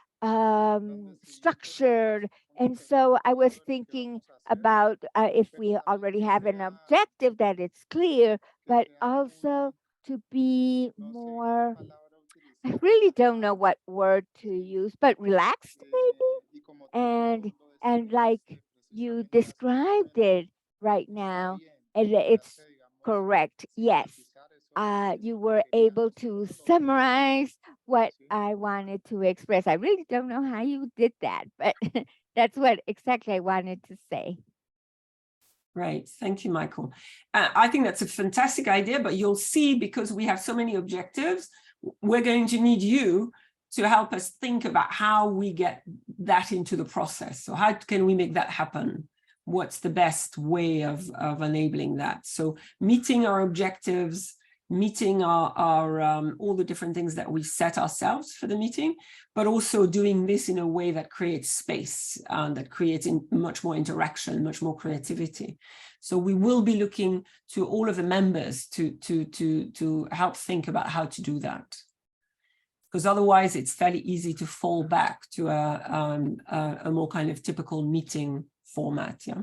structured. And so I was thinking about if we already have an objective that it's clear, but also to be more, I really don't know what word to use, but relaxed maybe, and like you described it right now, and it's correct. Yes, you were able to summarize what I wanted to express. I really don't know how you did that, but that's what exactly I wanted to say. Right. Thank you, Michael. I think that's a fantastic idea, but you'll see, because we have so many objectives, we're going to need you to help us think about how we get that into the process. So how can we make that happen? What's the best way of enabling that? So meeting our objectives, meeting all the different things that we set ourselves for the meeting, but also doing this in a way that creates space, that creates much more interaction, much more creativity. So we will be looking to all of the members to help think about how to do that. Because otherwise it's fairly easy to fall back to a more kind of typical meeting format, yeah?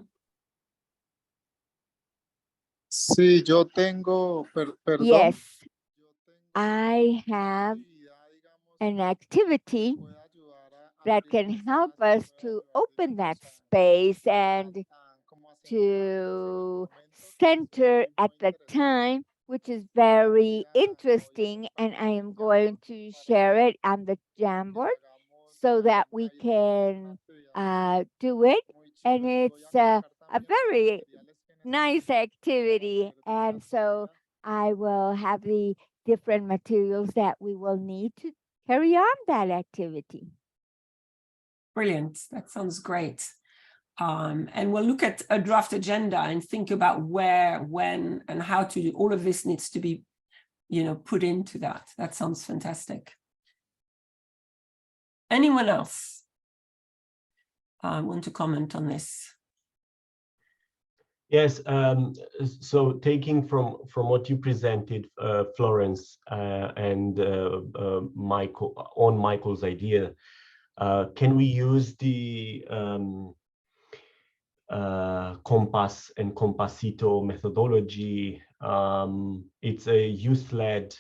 Sí, yo tengo, perdón. Yes, I have an activity that can help us to open that space and to center at the time, which is very interesting, and I am going to share it on the Jamboard so that we can do it. And it's a very nice activity, and so I will have the different materials that we will need to carry on that activity. Brilliant, that sounds great. And we'll look at a draft agenda and think about where, when, and how to do. All of this needs to be, put into that. That sounds fantastic. Anyone else want to comment on this? Yes, so taking from what you presented, Florence, and Michael's idea, can we use the Compass and Compasito methodology? It's a youth-led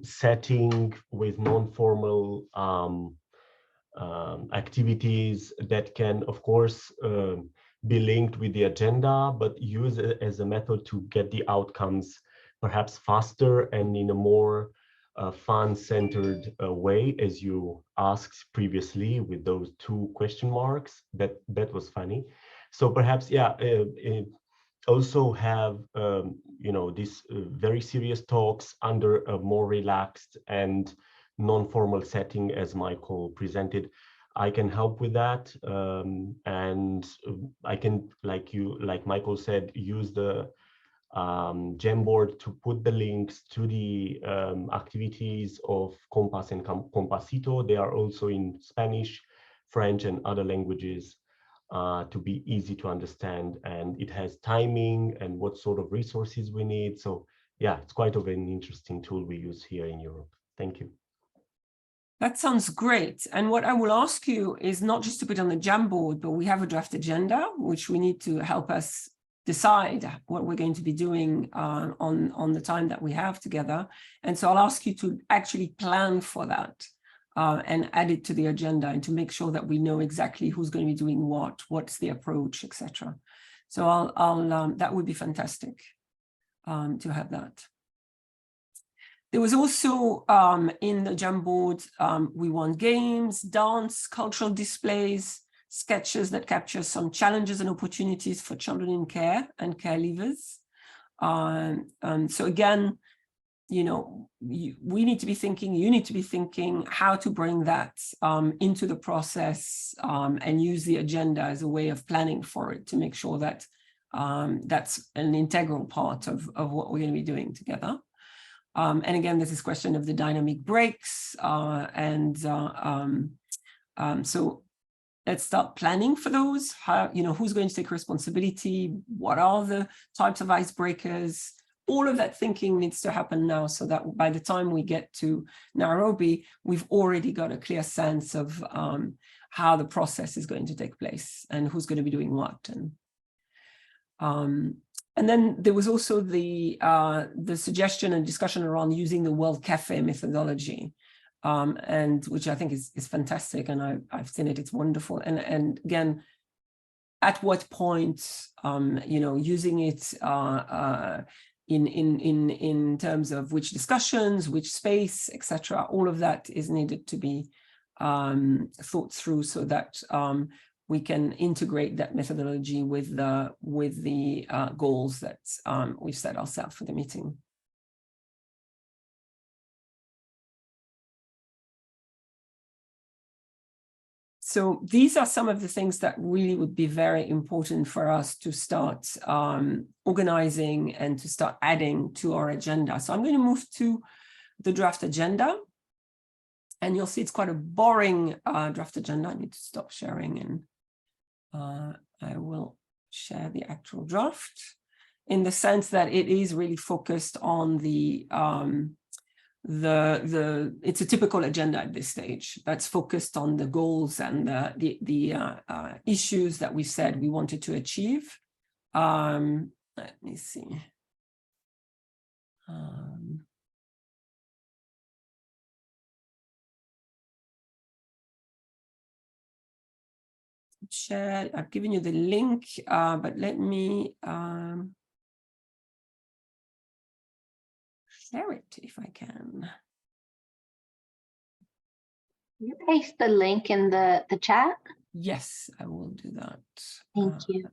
setting with non-formal activities that can, of course, be linked with the agenda, but use it as a method to get the outcomes perhaps faster and in a more fun-centered way, as you asked previously with those 2 question marks. That was funny. So perhaps, yeah, also have these very serious talks under a more relaxed and non-formal setting, as Michael presented. I can help with that, and I can, like Michael said, use the Jamboard to put the links to the activities of Compass and Compasito. They are also in Spanish, French, and other languages, to be easy to understand, and it has timing and what sort of resources we need. So yeah, it's quite of an interesting tool we use here in Europe. Thank you. That sounds great. And what I will ask you is not just to put on the Jamboard, but we have a draft agenda, which we need to help us decide what we're going to be doing on the time that we have together. And so I'll ask you to actually plan for that and add it to the agenda, and to make sure that we know exactly who's going to be doing what, what's the approach, etc. So I'll that would be fantastic to have that. There was also in the Jamboard, we want games, dance, cultural displays, sketches that capture some challenges and opportunities for children in care and care leavers. So again, we need to be thinking, you need to be thinking how to bring that into the process, and use the agenda as a way of planning for it, to make sure that that's an integral part of what we're going to be doing together. And again, there's this question of the dynamic breaks, so let's start planning for those. How, who's going to take responsibility? What are the types of icebreakers? All of that thinking needs to happen now, so that by the time we get to Nairobi, we've already got a clear sense of how the process is going to take place and who's going to be doing what. And then there was also the suggestion and discussion around using the World Cafe methodology, and which I think is fantastic, and I've seen it, it's wonderful. And again, at what point, using it in terms of which discussions, which space, etc. All of that is needed to be thought through, so that we can integrate that methodology with the goals that we've set ourselves for the meeting. So these are some of the things that really would be very important for us to start organizing and to start adding to our agenda. So I'm going to move to the draft agenda. And you'll see it's quite a boring draft agenda. I need to stop sharing, and I will share the actual draft, in the sense that it is really focused on it's a typical agenda at this stage that's focused on the goals and the issues that we said we wanted to achieve. Let me see. Share. I've given you the link, but let me share it if I can. You paste the link in the chat? Yes, I will do that. Thank you.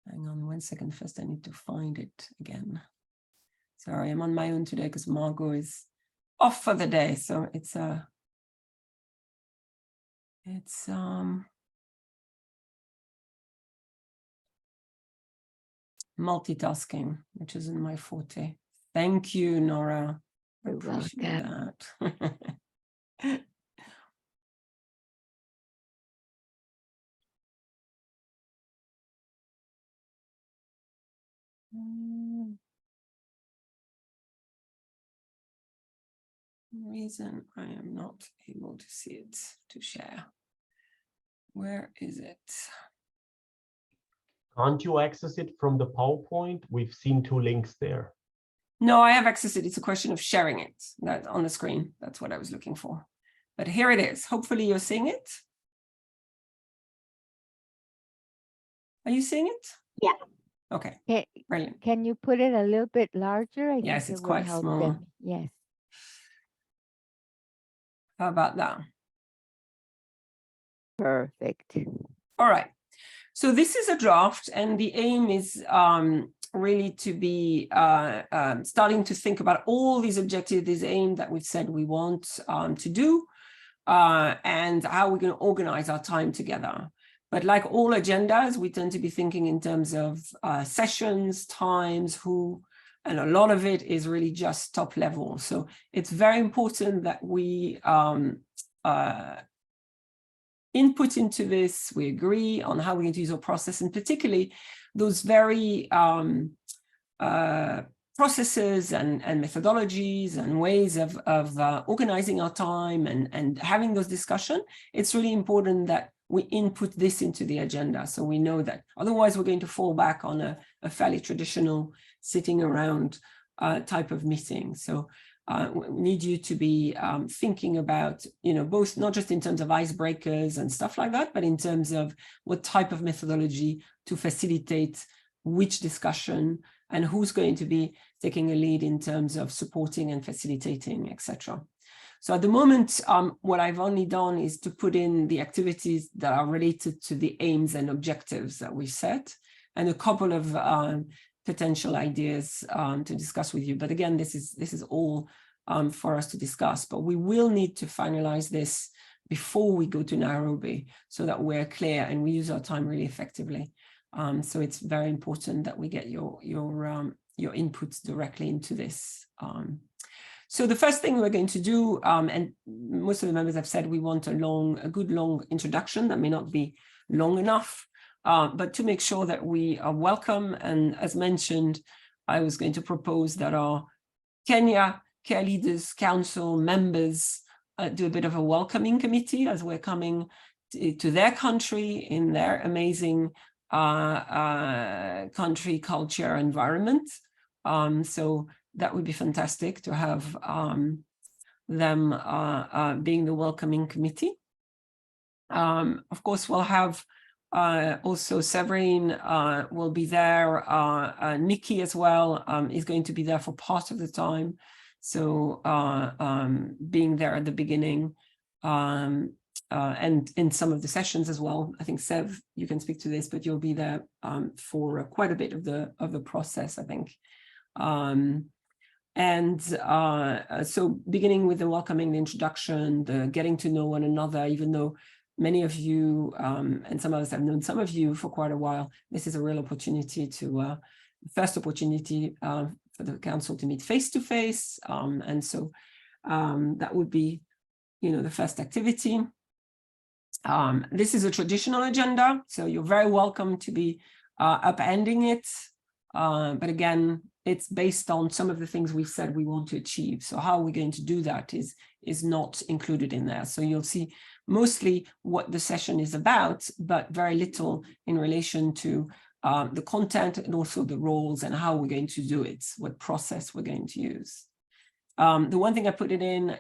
Hang on 1 second. First, I need to find it again. Sorry, I'm on my own today because Margot is off for the day. So it's multitasking, which isn't my forte. Thank you, Nora. I appreciate that. Reason I am not able to see it to share. Where is it? Can't you access it from the PowerPoint? We've seen 2 links there. No, I have accessed it. It's a question of sharing it that on the screen. That's what I was looking for. But here it is. Hopefully you're seeing it. Are you seeing it? Yeah. Okay. Brilliant. Can you put it a little bit larger? Yes, it's quite small. Yes. How about that? Perfect. All right. So this is a draft, and the aim is really to be starting to think about all these objectives, this aim that we've said we want to do, and how we're going to organize our time together. But like all agendas, we tend to be thinking in terms of sessions, times, who, and a lot of it is really just top level. So it's very important that we input into this, we agree on how we're going to use our process, and particularly those very processes and methodologies and ways of organizing our time and having those discussions. It's really important that we input this into the agenda, so we know that otherwise we're going to fall back on a fairly traditional sitting around type of meeting. So we need you to be thinking about, both not just in terms of icebreakers and stuff like that, but in terms of what type of methodology to facilitate which discussion and who's going to be taking a lead in terms of supporting and facilitating, etc. So at the moment, what I've only done is to put in the activities that are related to the aims and objectives that we set, and a couple of potential ideas to discuss with you. But again, this is all for us to discuss. But we will need to finalize this before we go to Nairobi, so that we're clear and we use our time really effectively. So it's very important that we get your inputs directly into this. So the first thing we're going to do, and most of the members have said we want a good long introduction that may not be long enough, but to make sure that we are welcome. And as mentioned, I was going to propose that our Kenya Care Leaders Council members do a bit of a welcoming committee as we're coming to their country in their amazing country, culture, environment. So that would be fantastic to have them being the welcoming committee. Of course, we'll have also Severine will be there. Nikki as well is going to be there for part of the time. So being there at the beginning and in some of the sessions as well. I think Sev, you can speak to this, but you'll be there for quite a bit of the process, I think. So beginning with the welcoming, the introduction, the getting to know one another, even though many of you, and some of us have known some of you for quite a while, this is a real opportunity to, first opportunity for the council to meet face-to-face. And so that would be, the first activity. This is a traditional agenda, so you're very welcome to be upending it. But again, it's based on some of the things we've said we want to achieve. So how we're going to do that is not included in there. So you'll see mostly what the session is about, but very little in relation to the content and also the roles and how we're going to do it, what process we're going to use. The one thing I put it in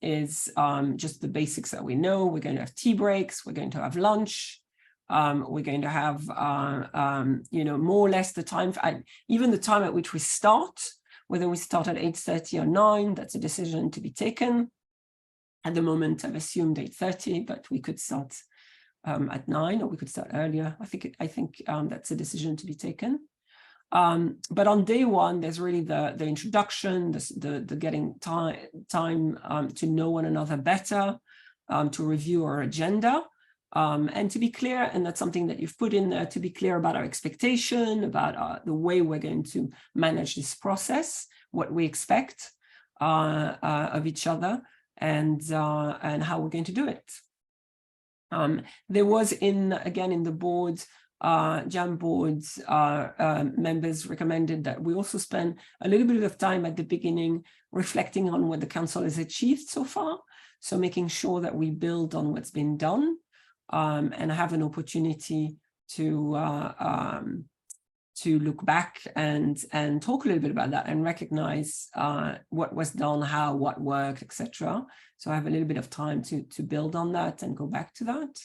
is just the basics that we know. We're going to have tea breaks, we're going to have lunch, we're going to have, more or less the time, even the time at which we start, whether we start at 8:30 or 9, that's a decision to be taken. At the moment, I've assumed 8:30, but we could start at 9, or we could start earlier. I think that's a decision to be taken. But on day one, there's really the introduction, the getting time to know one another better, to review our agenda, and to be clear, and that's something that you've put in there, to be clear about our expectation, about the way we're going to manage this process, what we expect of each other, and how we're going to do it. There was again in the board, JAM boards members recommended that we also spend a little bit of time at the beginning reflecting on what the council has achieved so far. So making sure that we build on what's been done and have an opportunity to look back and talk a little bit about that and recognize what was done, how, what worked, etc. So I have a little bit of time to build on that and go back to that.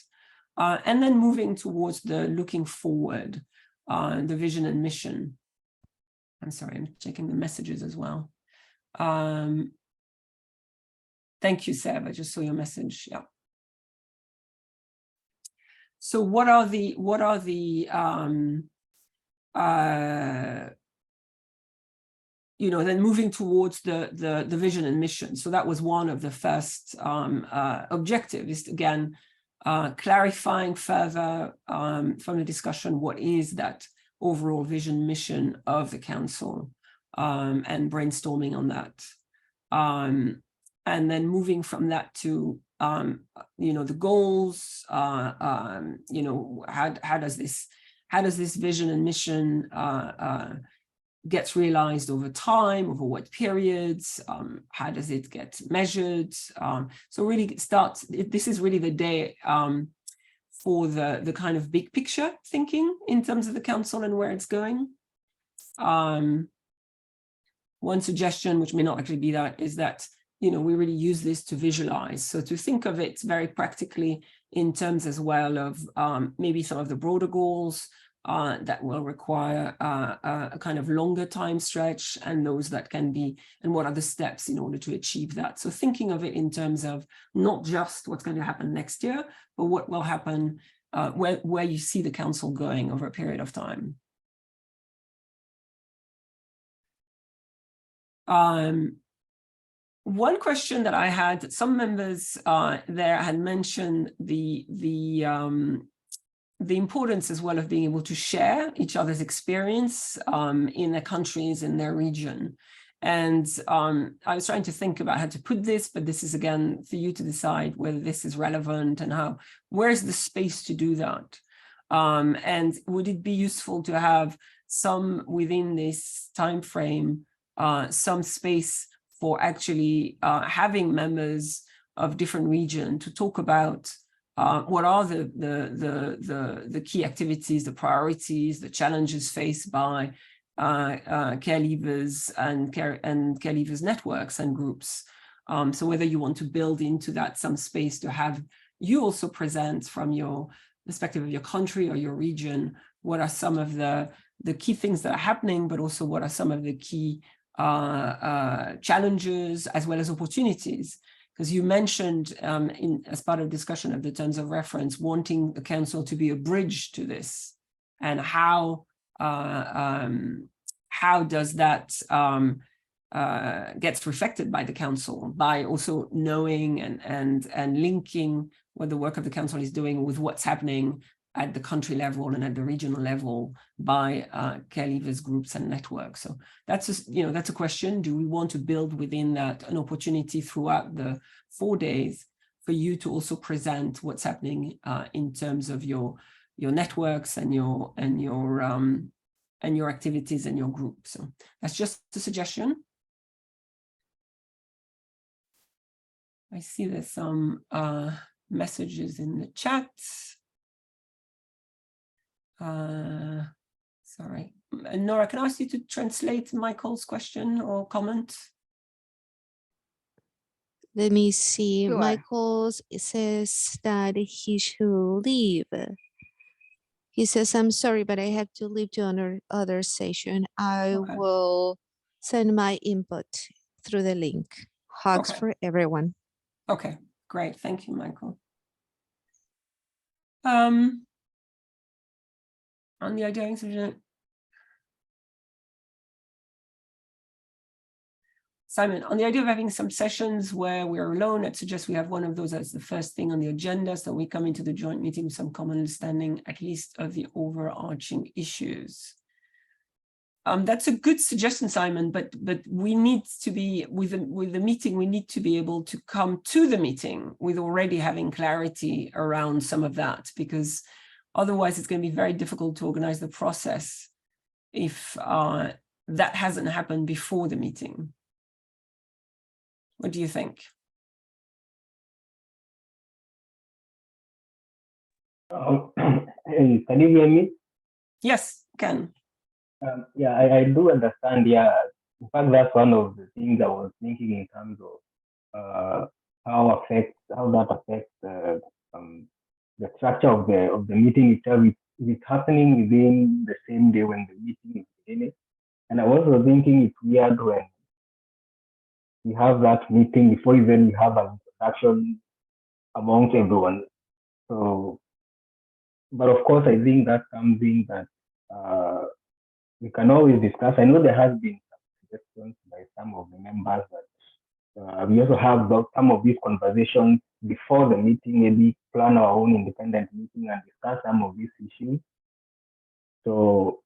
And then moving towards the looking forward, the vision and mission. I'm sorry, I'm checking the messages as well. Thank you, Seb. I just saw your message. Yeah. So what are the then moving towards the vision and mission. So that was one of the first objectives, again, clarifying further from the discussion, what is that overall vision mission of the council, and brainstorming on that. And then moving from that to, the goals, how does this vision and mission gets realized over time, over what periods, how does it get measured? So really this is really the day for the kind of big picture thinking in terms of the council and where it's going. One suggestion, which may not actually be that, is that, we really use this to visualize. So to think of it very practically in terms as well of maybe some of the broader goals, that will require a kind of longer time stretch, and those that can be, and what are the steps in order to achieve that. So thinking of it in terms of not just what's going to happen next year, but what will happen, where you see the council going over a period of time. One question that I had, some members there had mentioned the importance as well of being able to share each other's experience in their countries, in their region. And I was trying to think about how to put this, but this is again for you to decide whether this is relevant and where's the space to do that? And would it be useful to have some within this time frame, some space for actually having members of different regions to talk about what are the key activities, the priorities, the challenges faced by care leavers and care leavers networks and groups. So whether you want to build into that some space to have you also present from your perspective of your country or your region, what are some of the key things that are happening, but also what are some of the key challenges as well as opportunities. Because you mentioned as part of discussion of the terms of reference, wanting the council to be a bridge to this, and how does that gets reflected by the council, by also knowing and linking what the work of the council is doing with what's happening at the country level and at the regional level by care leavers groups and networks. So that's that's a question. Do we want to build within that an opportunity throughout the 4 days for you to also present what's happening in terms of your networks and your activities and your group? So that's just a suggestion. I see there's some messages in the chat. Sorry, Nora, can I ask you to translate Michael's question or comment? Let me see. Sure. Michael says that he should leave. He says, I'm sorry, but I have to leave to another session. I will send my input through the link. Hugs for everyone. Okay, great. Thank you, Michael. On the idea of Simon, on the idea of having some sessions where we're alone, I'd suggest we have one of those as the first thing on the agenda, so we come into the joint meeting with some common understanding, at least of the overarching issues. That's a good suggestion, Simon, but we need to be, with the meeting, we need to be able to come to the meeting with already having clarity around some of that, because otherwise it's going to be very difficult to organize the process if that hasn't happened before the meeting. What do you think? Hey, can you hear me? Yes, can. Yeah, I do understand. Yeah, in fact, that's one of the things I was thinking in terms of how that affects the structure of the meeting itself. If it's happening within the same day when the meeting is beginning, and I was also thinking it's weird when we have that meeting before even we have an introduction amongst everyone. So, but of course, I think that's something that we can always discuss. I know there has been some suggestions by some of the members that we also have some of these conversations before the meeting, maybe plan our own independent meeting and discuss some of these issues. So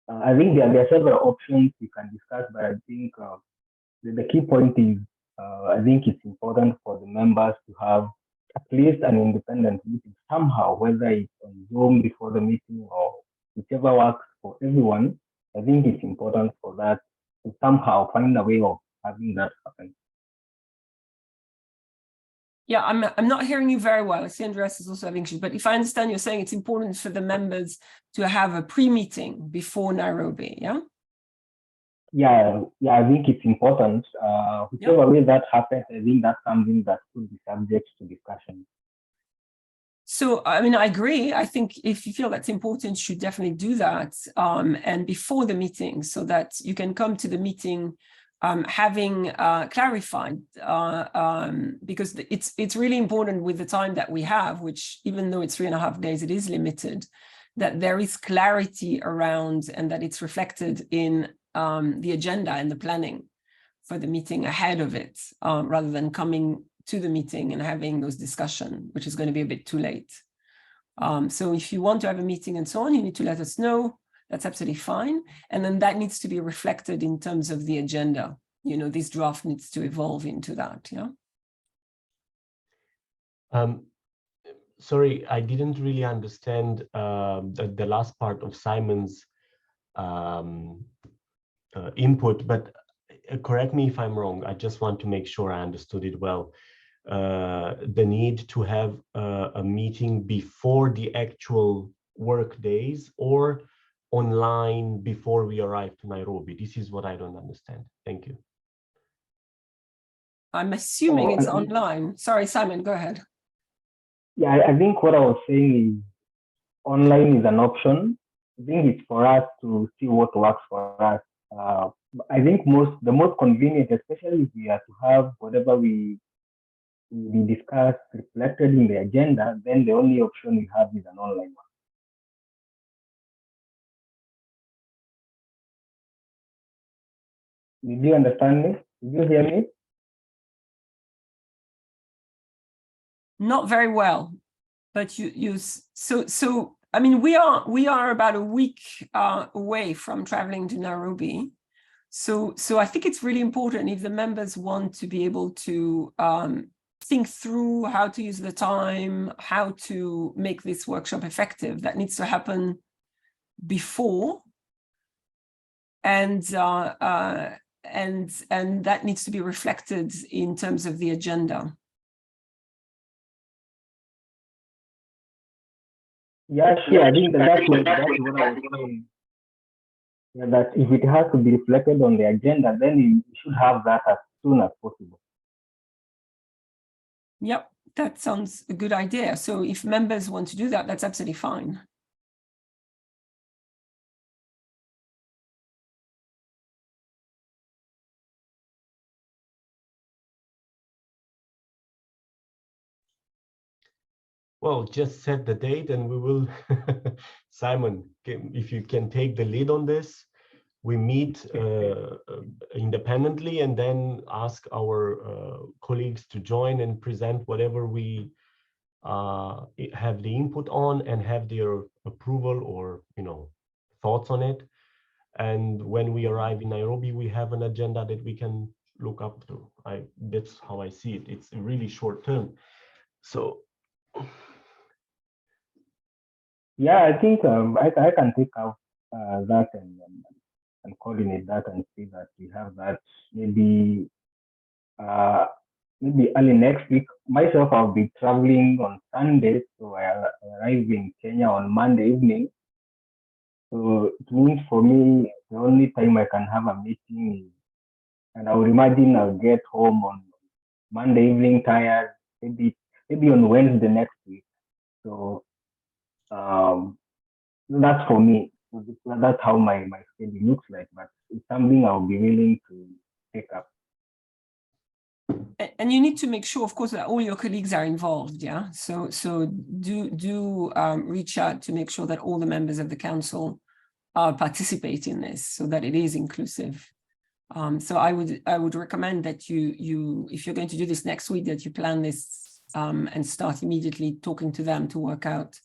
I think there are several options we can discuss, but I think the key point is I think it's important for the members to have at least an independent meeting somehow, whether it's on Zoom before the meeting or whichever works for everyone. I think it's important for that to somehow find a way of having that happen. Yeah, I'm not hearing you very well. I see Andreas is also having issues, but if I understand, you're saying it's important for the members to have a pre-meeting before Nairobi, yeah? Yeah, I think it's important. Whichever way that happens, I think that's something that could be subject to discussion. So, I mean, I agree. I think if you feel that's important, you should definitely do that. And before the meeting, so that you can come to the meeting having clarified, because it's really important with the time that we have, which even though it's 3.5 days, it is limited, that there is clarity around and that it's reflected in the agenda and the planning for the meeting ahead of it, rather than coming to the meeting and having those discussions, which is going to be a bit too late. So if you want to have a meeting and so on, you need to let us know. That's absolutely fine. And then that needs to be reflected in terms of the agenda. You know, this draft needs to evolve into that, yeah? Sorry, I didn't really understand the last part of Simon's input, but correct me if I'm wrong. I just want to make sure I understood it well. The need to have a meeting before the actual work days or online before we arrive to Nairobi. This is what I don't understand. Thank you. I'm assuming it's online. Sorry, Simon, go ahead. Yeah, I think what I was saying is online is an option. I think it's for us to see what works for us. I think the most convenient, especially if we are to have whatever we discuss reflected in the agenda, then the only option we have is an online one. Did you understand me? Did you hear me? Not very well, but so I mean, we are about a week away from traveling to Nairobi. So I think it's really important if the members want to be able to think through how to use the time, how to make this workshop effective. That needs to happen before, and that needs to be reflected in terms of the agenda. Yeah, sure. I think that's what I was saying. Yeah, that if it has to be reflected on the agenda, then you should have that as soon as possible. Yep, that sounds a good idea. So if members want to do that, that's absolutely fine. Well, just set the date and we will, Simon, if you can take the lead on this, we meet independently and then ask our colleagues to join and present whatever we have the input on and have their approval or, thoughts on it. And when we arrive in Nairobi, we have an agenda that we can look up to. That's how I see it. It's really short term. So. Yeah, I think I can take out that and coordinate that and see that we have that maybe early next week. Myself, I'll be traveling on Sunday, so I arrive in Kenya on Monday evening. So it means for me, the only time I can have a meeting is, and I would imagine I'll get home on Monday evening tired, maybe on Wednesday next week. So that's for me. That's how my schedule looks like, but it's something I'll be willing to pick up. And you need to make sure, of course, that all your colleagues are involved. Yeah. So do reach out to make sure that all the members of the council participate in this, so that it is inclusive. So I would recommend that you if you're going to do this next week, that you plan this and start immediately talking to them to work out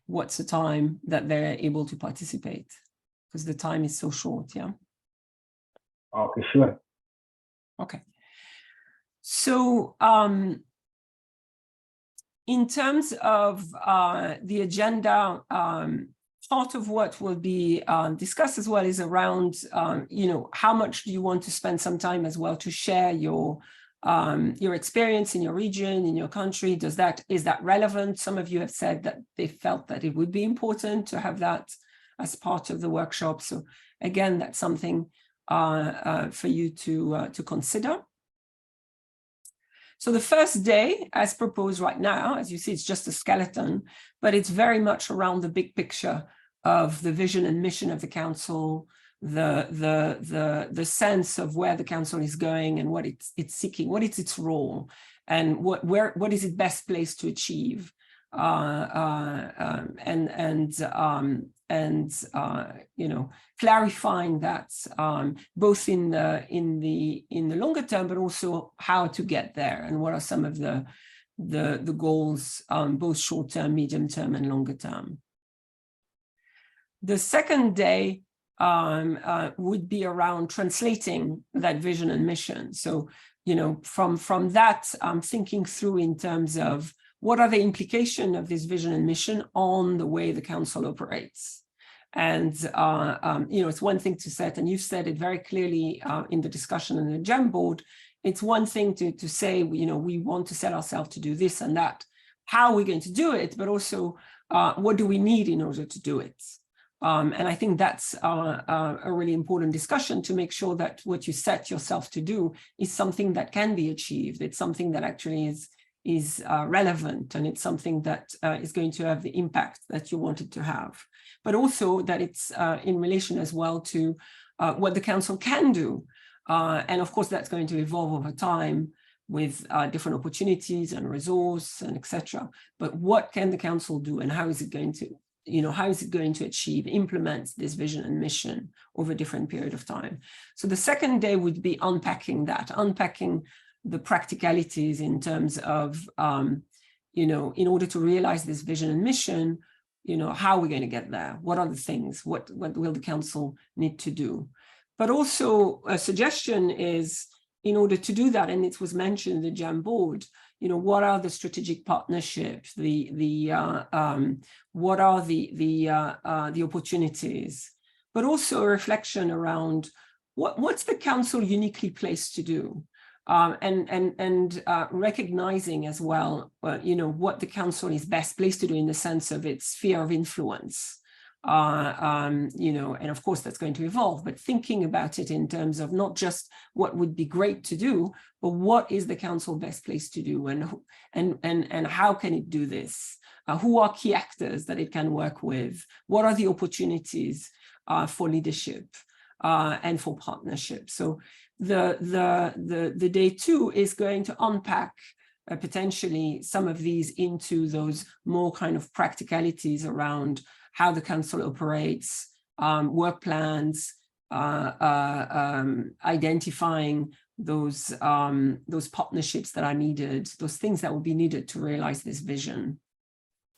what's the time that they're able to participate, because the time is so short. Yeah. Okay, sure. Okay. So in terms of the agenda, part of what will be discussed as well is around, how much do you want to spend some time as well to share your experience in your region, in your country? Is that relevant? Some of you have said that they felt that it would be important to have that as part of the workshop. So again, that's something for you to consider. So the first day, as proposed right now, as you see, it's just a skeleton, but it's very much around the big picture of the vision and mission of the council, the sense of where the council is going and what it's seeking, what is its role, and what is it best placed to achieve, clarifying that both in the longer term, but also how to get there and what are some of the goals, both short term, medium term, and longer term. The second day would be around translating that vision and mission. So, from that, thinking through in terms of what are the implications of this vision and mission on the way the council operates. And, it's one thing to set, and you've said it very clearly in the discussion in the Gem board, it's one thing to say, we want to set ourselves to do this and that. How are we going to do it? But also, what do we need in order to do it? And I think that's a really important discussion to make sure that what you set yourself to do is something that can be achieved. It's something that actually is relevant, and it's something that is going to have the impact that you want it to have. But also that it's in relation as well to what the council can do. And of course, that's going to evolve over time with different opportunities and resource and etc. But what can the council do, and how is it going to achieve, implement this vision and mission over a different period of time? So the second day would be unpacking the practicalities in terms of, you know, in order to realize this vision and mission, you know, how are we going to get there? What are the things? What will the council need to do? But also a suggestion is, in order to do that, and it was mentioned in the JAM board, you know, what are the strategic partnerships? What are the opportunities? But also a reflection around what's the council uniquely placed to do, and recognizing as well, you know, what the council is best placed to do in the sense of its sphere of influence. You know, and of course that's going to evolve, but thinking about it in terms of not just what would be great to do, but what is the council best placed to do, and how can it do this? Who are key actors that it can work with? What are the opportunities for leadership and for partnership? So the day 2 is going to unpack potentially some of these into those more kind of practicalities around how the council operates, work plans, identifying those partnerships that are needed, those things that will be needed to realize this vision.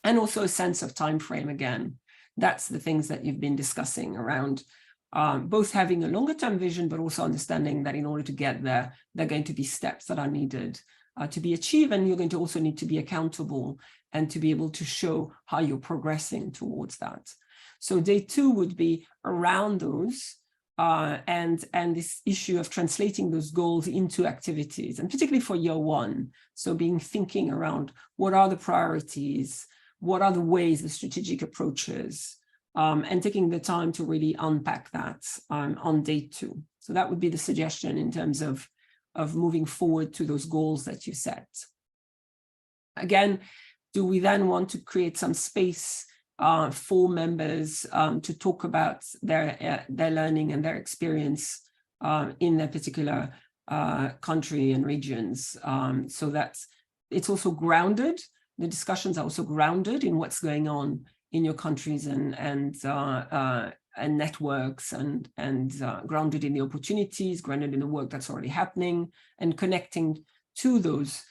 And also a sense of time frame again. That's the things that you've been discussing around both having a longer term vision, but also understanding that in order to get there, there are going to be steps that are needed to be achieved, and you're going to also need to be accountable and to be able to show how you're progressing towards that. So day 2 would be around those and this issue of translating those goals into activities, and particularly for year 1. So thinking around what are the priorities, what are the ways, the strategic approaches, and taking the time to really unpack that on day 2. So that would be the suggestion in terms of moving forward to those goals that you set. Again, do we then want to create some space for members to talk about their learning and their experience in their particular country and regions, so that it's also grounded, the discussions are also grounded in what's going on in your countries and networks, and grounded in the opportunities, grounded in the work that's already happening, and connecting to those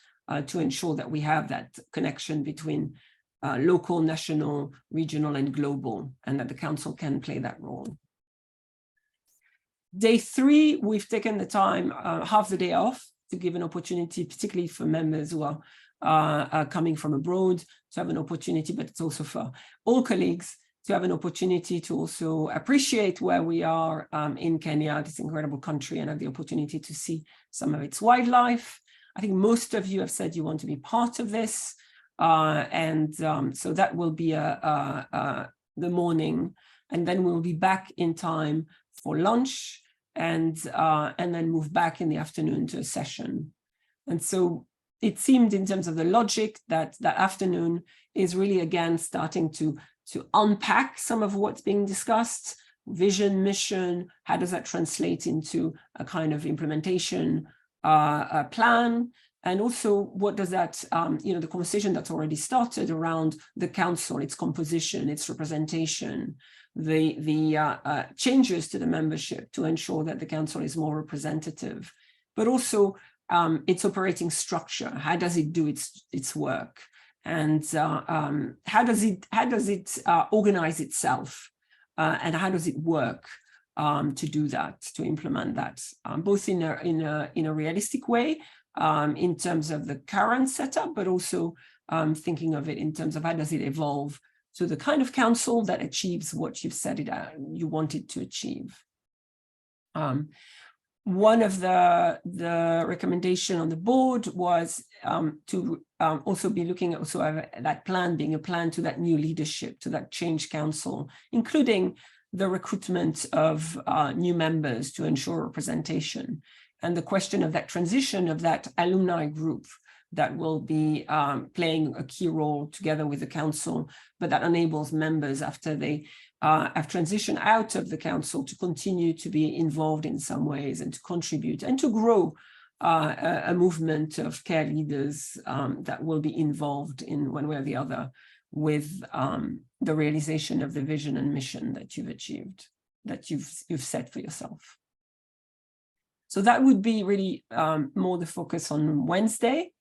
to ensure that we have that connection between local, national, regional, and global, and that the council can play that role. Day 3, we've taken the time, half the day off, to give an opportunity, particularly for members who are coming from abroad, to have an opportunity, but it's also for all colleagues to have an opportunity to also appreciate where we are in Kenya, this incredible country, and have the opportunity to see some of its wildlife. I think most of you have said you want to be part of this. So that will be the morning, and then we'll be back in time for lunch, and then move back in the afternoon to a session. And so it seemed, in terms of the logic, that that afternoon is really, again, starting to unpack some of what's being discussed: vision, mission, how does that translate into a kind of implementation plan, and also what does that, you know, the conversation that's already started around the council, its composition, its representation, the changes to the membership to ensure that the council is more representative, but also its operating structure. How does it do its work, and how does it organize itself, and how does it work to do that, to implement that, both in a realistic way, in terms of the current setup, but also thinking of it in terms of how does it evolve to the kind of council that achieves what you've set it out, you want it to achieve. One of the recommendation on the board was to also be looking also at that plan being a plan to that new leadership, to that change council, including the recruitment of new members to ensure representation, and the question of that transition of that alumni group that will be playing a key role together with the council, but that enables members, after they have transitioned out of the council, to continue to be involved in some ways and to contribute and to grow a movement of care leaders that will be involved in one way or the other with the realization of the vision and mission that you've achieved, that you've set for yourself. So that would be really more the focus on Wednesday.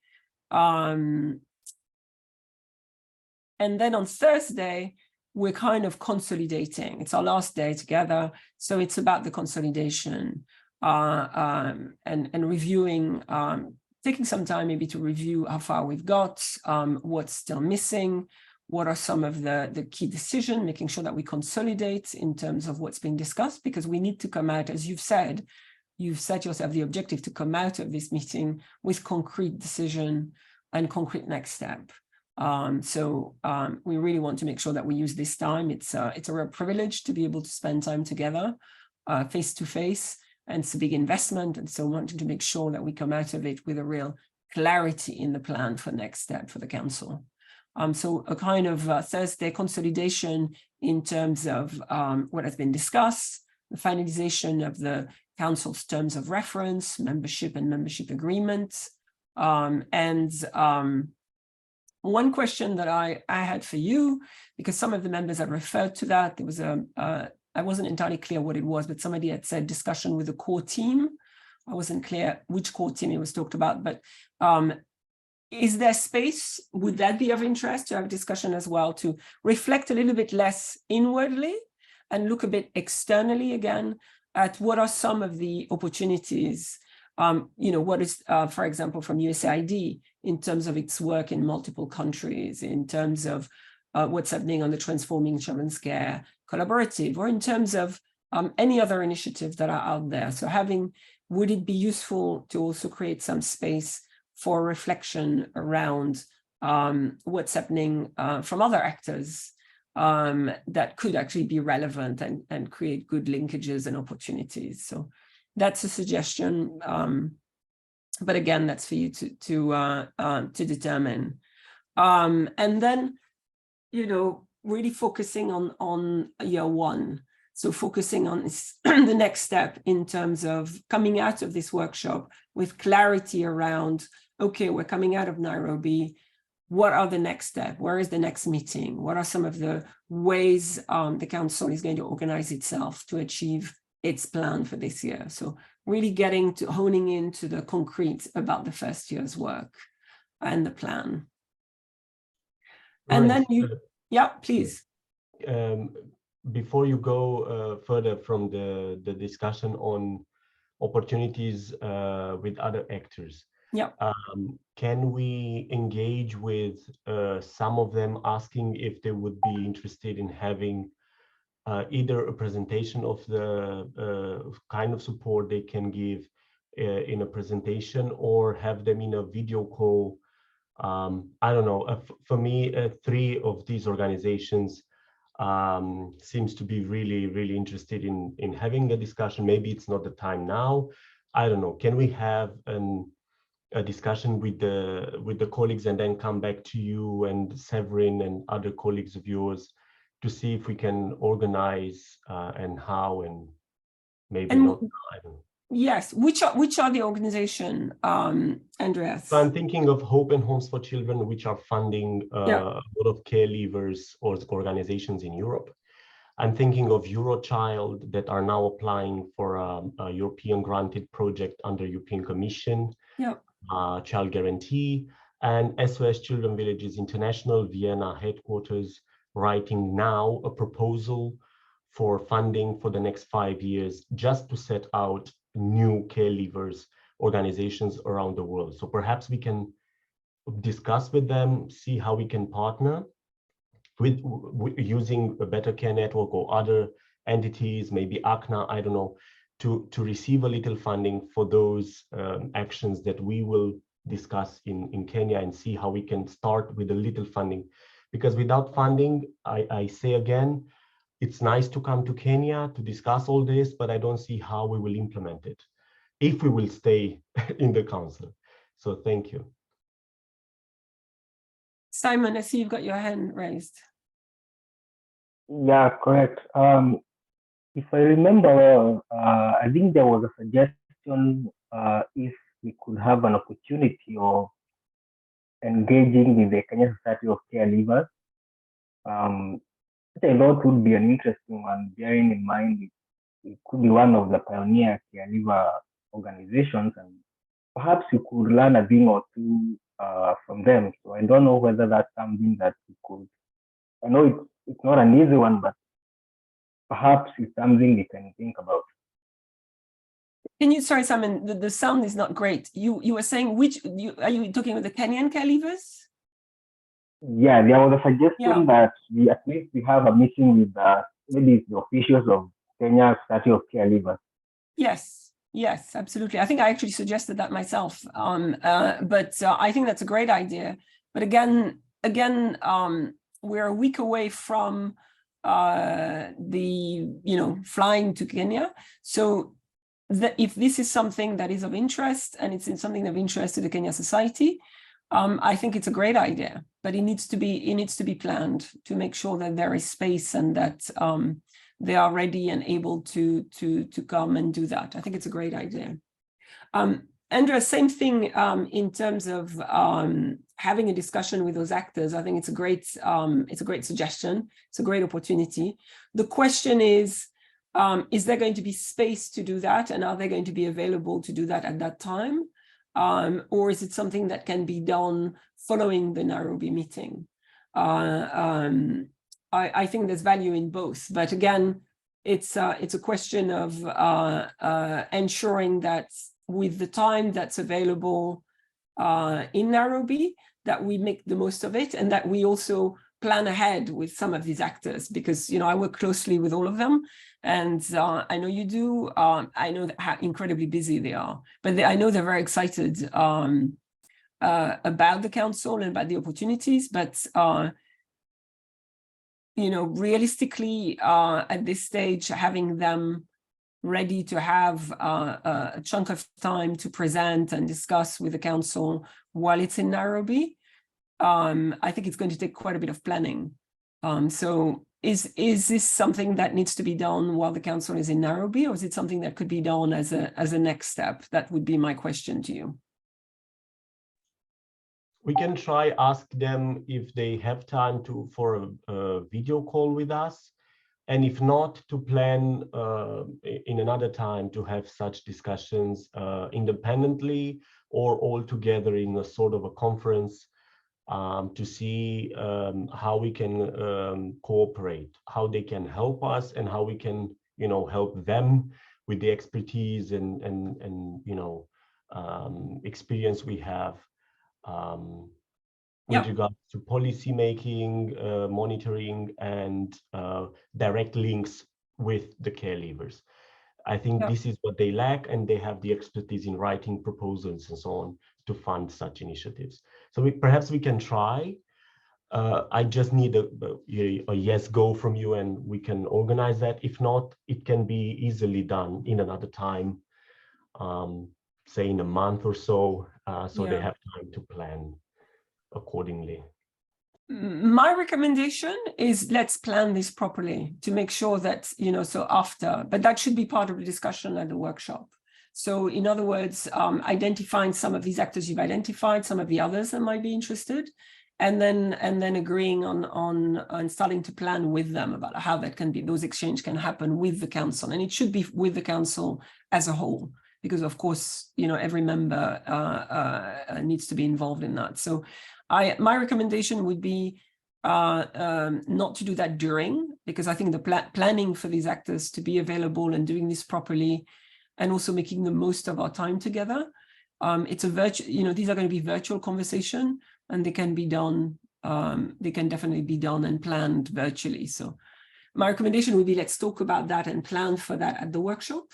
And then on Thursday, we're kind of consolidating. It's our last day together. So it's about the consolidation and reviewing, taking some time maybe to review how far we've got, what's still missing, what are some of the key decisions, making sure that we consolidate in terms of what's being discussed, because we need to come out, as you've set yourself the objective to come out of this meeting with concrete decision and concrete next step. We really want to make sure that we use this time. It's a real privilege to be able to spend time together face to face, and it's a big investment. And so wanting to make sure that we come out of it with a real clarity in the plan for next step for the council. So a kind of Thursday consolidation in terms of what has been discussed, the finalization of the council's terms of reference, membership and membership agreements. One question that I had for you, because some of the members had referred to that, there was I wasn't entirely clear what it was, but somebody had said discussion with the core team. I wasn't clear which core team it was talked about, but is there space? Would that be of interest to have discussion as well, to reflect a little bit less inwardly and look a bit externally again at what are some of the opportunities, what is, for example, from USAID in terms of its work in multiple countries, in terms of what's happening on the Transforming Children's Care Collaborative, or in terms of any other initiatives that are out there. So would it be useful to also create some space for reflection around what's happening from other actors that could actually be relevant and create good linkages and opportunities? So that's a suggestion. But again, that's for you to determine. And then, really focusing on year one. So focusing on the next step in terms of coming out of this workshop with clarity around, okay, we're coming out of Nairobi. What are the next steps? Where is the next meeting? What are some of the ways the council is going to organize itself to achieve its plan for this year? So really honing into the concrete about the first year's work and the plan. And then yeah, please. Before you go further from the discussion on opportunities with other actors, can we engage with some of them, asking if they would be interested in having either a presentation of the kind of support they can give in a presentation, or have them in a video call? I don't know. For me, 3 of these organizations seems to be really, really interested in having a discussion. Maybe it's not the time now. I don't know. Can we have a discussion with the colleagues and then come back to you and Severin and other colleagues of yours to see if we can organize and how, and maybe not. I don't know. Yes, which are the organization, Andreas? So I'm thinking of Hope and Homes for Children, which are funding a lot of care leavers or organizations in Europe. I'm thinking of Eurochild, that are now applying for a European granted project under European Commission, Child Guarantee, and SOS Children Villages International, Vienna headquarters, writing now a proposal for funding for the next 5 years, just to set out new care leavers organizations around the world. So perhaps we can discuss with them, see how we can partner with using a Better Care Network or other entities, maybe ACNA, I don't know, to receive a little funding for those actions that we will discuss in Kenya, and see how we can start with a little funding. Because without funding, I say again, it's nice to come to Kenya to discuss all this, but I don't see how we will implement it if we will stay in the council. So thank you. Simon, I see you've got your hand raised. Yeah, correct. If I remember well, I think there was a suggestion if we could have an opportunity of engaging with the Kenya Society of Care Leavers. Which I thought would be an interesting one, bearing in mind it could be one of the pioneer care leaver organizations, and perhaps you could learn a thing or two from them. So I don't know whether that's something that we could I know it's not an easy one, but perhaps it's something we can think about. Can you, sorry, Simon, the sound is not great. You were saying are you talking with the Kenyan care leavers? Yeah, there was a suggestion that at least we have a meeting with maybe it's the officials of Kenya Society of Care Leavers. Yes, absolutely. I think I actually suggested that myself. But I think that's a great idea. But again, we're a week away from flying to Kenya. So if this is something that is of interest and it's something of interest to the Kenya Society, I think it's a great idea, but it needs to be planned to make sure that there is space and that they are ready and able to come and do that. I think it's a great idea. Andrea, same thing in terms of having a discussion with those actors. I think it's a great suggestion. It's a great opportunity. The question is there going to be space to do that, and are they going to be available to do that at that time? Or is it something that can be done following the Nairobi meeting? I think there's value in both, but again, it's a question of ensuring that with the time that's available in Nairobi, that we make the most of it, and that we also plan ahead with some of these actors, because I work closely with all of them, and I know you do. I know how incredibly busy they are, but I know they're very excited about the council and about the opportunities. But realistically, at this stage, having them ready to have a chunk of time to present and discuss with the council while it's in Nairobi, I think it's going to take quite a bit of planning. So is this something that needs to be done while the council is in Nairobi, or is it something that could be done as a next step? That would be my question to you. We can try ask them if they have time for a video call with us, and if not, to plan in another time to have such discussions independently or all together in a sort of a conference, to see how we can cooperate, how they can help us, and how we can, help them with the expertise and experience we have with regards to policy making, monitoring, and direct links with the care leavers. I think this is what they lack, and they have the expertise in writing proposals and so on to fund such initiatives. So perhaps we can try. I just need a yes go from you, and we can organize that. If not, it can be easily done in another time, say in a month or so, so they have time to plan accordingly. My recommendation is let's plan this properly to make sure that, so after, but that should be part of the discussion at the workshop. So in other words, identifying some of these actors you've identified, some of the others that might be interested, and then agreeing on starting to plan with them about how that can be, those exchanges can happen with the council. And it should be with the council as a whole, because of course, every member needs to be involved in that. So my recommendation would be not to do that during, because I think the planning for these actors to be available and doing this properly, and also making the most of our time together. It's a virtual, these are going to be virtual conversation, and they can be done. They can definitely be done and planned virtually. So my recommendation would be, let's talk about that and plan for that at the workshop.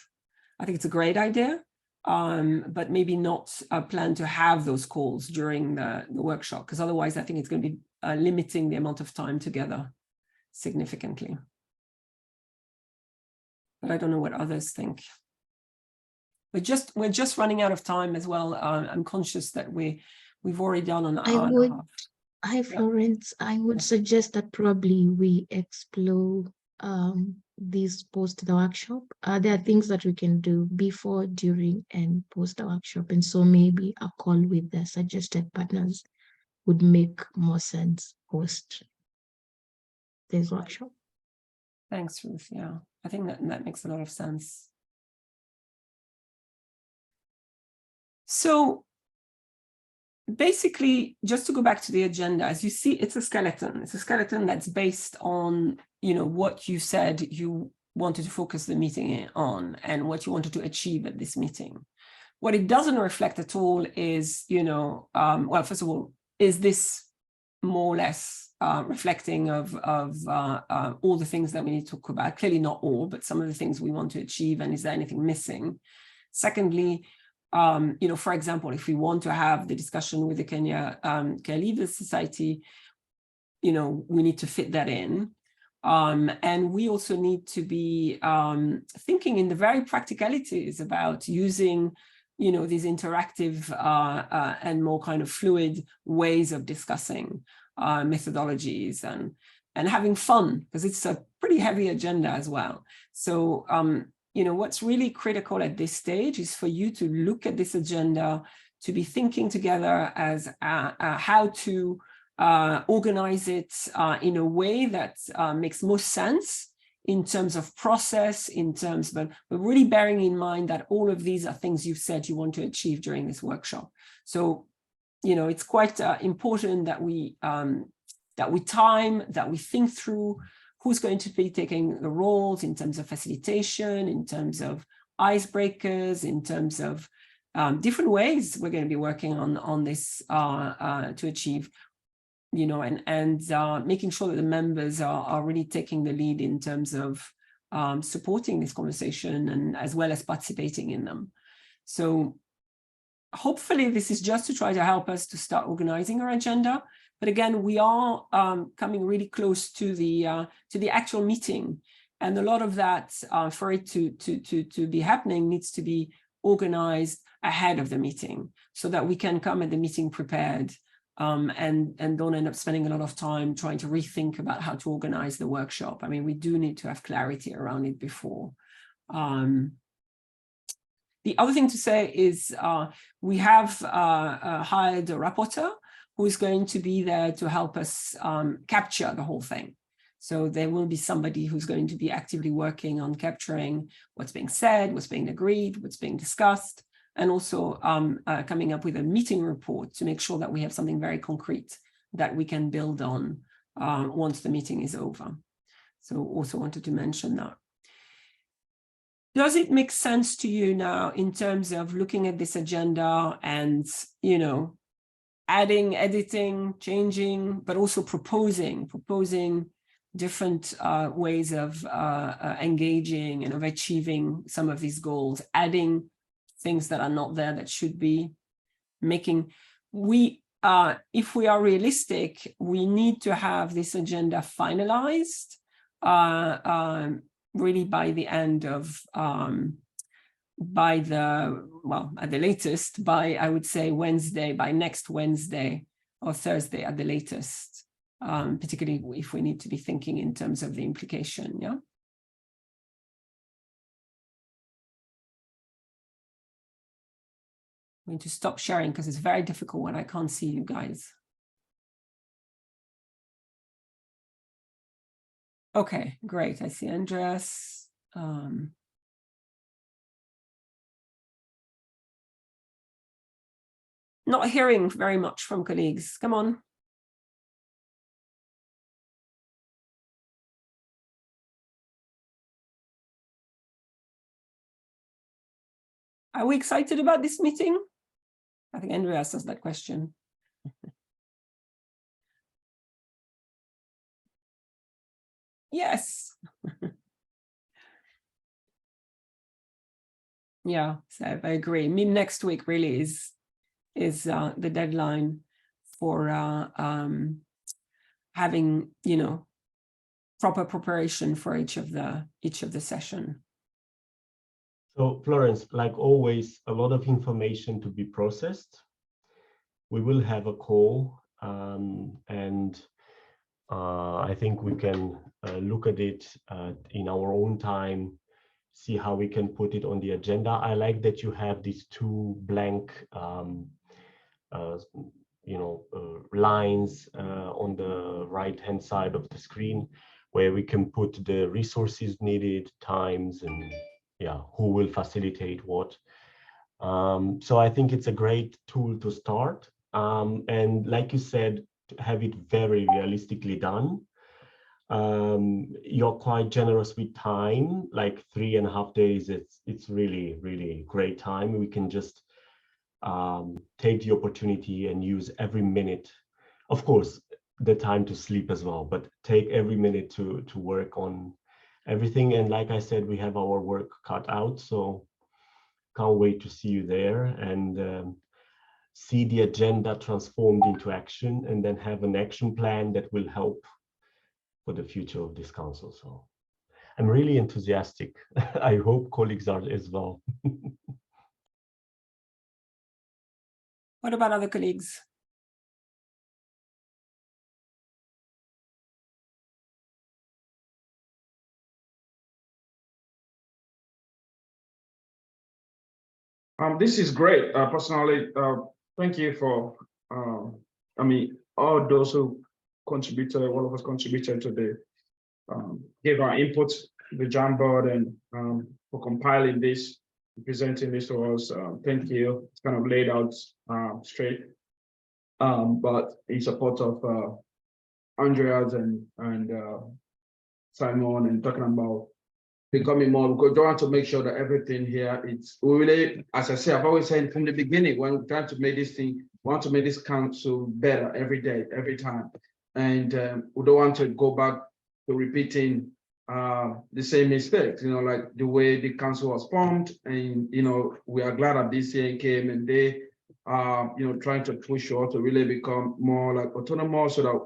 I think it's a great idea, but maybe not plan to have those calls during the workshop, because otherwise I think it's going to be limiting the amount of time together significantly. But I don't know what others think. We're just running out of time as well. I'm conscious that we've already done an hour and a half. Hi, Florence. I would suggest that probably we explore this post the workshop. There are things that we can do before, during, and post the workshop. And so maybe a call with the suggested partners would make more sense post this workshop. Thanks, Ruth. Yeah, I think that makes a lot of sense. So basically, just to go back to the agenda, as you see, it's a skeleton. It's a skeleton that's based on, what you said you wanted to focus the meeting on and what you wanted to achieve at this meeting. What it doesn't reflect at all is, well, first of all, is this more or less reflecting of all the things that we need to talk about? Clearly not all, but some of the things we want to achieve, and is there anything missing? Secondly, for example, if we want to have the discussion with the Kenya Care Leavers Society, we need to fit that in. And we also need to be thinking in the very practicalities about using, these interactive and more kind of fluid ways of discussing methodologies and having fun, because it's a pretty heavy agenda as well. So, what's really critical at this stage is for you to look at this agenda, to be thinking together as how to organize it in a way that makes most sense in terms of process, but really bearing in mind that all of these are things you've said you want to achieve during this workshop. So, it's quite important that we think through who's going to be taking the roles in terms of facilitation, in terms of icebreakers, in terms of different ways we're going to be working on this to achieve, and making sure that the members are really taking the lead in terms of supporting this conversation and as well as participating in them. So hopefully this is just to try to help us to start organizing our agenda. But again, we are coming really close to the actual meeting, and a lot of that for it to be happening needs to be organized ahead of the meeting, so that we can come at the meeting prepared and don't end up spending a lot of time trying to rethink about how to organize the workshop. I mean, we do need to have clarity around it before. The other thing to say is we have hired a rapporteur who is going to be there to help us capture the whole thing. So there will be somebody who's going to be actively working on capturing what's being said, what's being agreed, what's being discussed, and also coming up with a meeting report to make sure that we have something very concrete that we can build on once the meeting is over. So also wanted to mention that. Does it make sense to you now in terms of looking at this agenda and, adding, editing, changing, but also proposing different ways of engaging and of achieving some of these goals, adding things that are not there that should be, making, if we are realistic, we need to have this agenda finalized really by the end of, at the latest, I would say Wednesday, by next Wednesday or Thursday at the latest, particularly if we need to be thinking in terms of the implication, yeah? I'm going to stop sharing because it's very difficult when I can't see you guys. Okay, great. I see Andreas. Not hearing very much from colleagues. Come on. Are we excited about this meeting? I think Andreas asked that question. Yes. Yeah, so I agree. Next week really is the deadline for having, proper preparation for each of the session. So Florence, like always, a lot of information to be processed. We will have a call and I think we can look at it in our own time, see how we can put it on the agenda. I like that you have these two blank lines on the right-hand side of the screen where we can put the resources needed, times, and who will facilitate what. So I think it's a great tool to start. And like you said, have it very realistically done. You're quite generous with time, like 3.5 days. It's really great time. We can just take the opportunity and use every minute. Of course, the time to sleep as well, but take every minute to work on everything. And like I said, we have our work cut out, so can't wait to see you there and see the agenda transformed into action, and then have an action plan that will help for the future of this council. So I'm really enthusiastic. I hope colleagues are as well. What about other colleagues? This is great. Personally, thank you for, all those who contributed, all of us contributed to the, gave our input to the Jamboard and for compiling this, presenting this to us. Thank you. It's kind of laid out straight, but in support of Andreas and Simon, and talking about becoming more, because we want to make sure that everything here, it's really, as I say, I've always said from the beginning, when we're trying to make this thing, we want to make this council better every day, every time. And we don't want to go back to repeating the same mistakes, like the way the council was formed. And, we are glad that this year came and they are, trying to push us to really become more like autonomous, so that,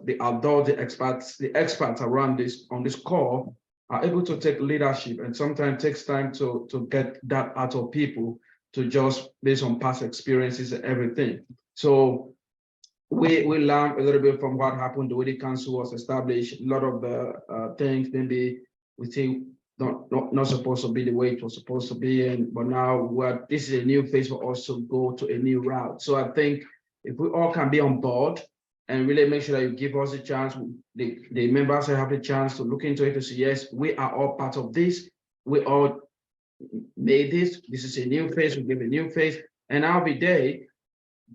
the adults, the experts around this, on this call, are able to take leadership. And sometimes takes time to get that out of people, to just based on past experiences and everything. So we learned a little bit from what happened, the way the council was established. A lot of the things maybe we think not supposed to be the way it was supposed to be, but now this is a new phase for us to go to a new route. So I think if we all can be on board and really make sure that you give us a chance, the members have a chance to look into it, to say, yes, we are all part of this. We all made this. This is a new phase. We give a new phase. And I'll be there.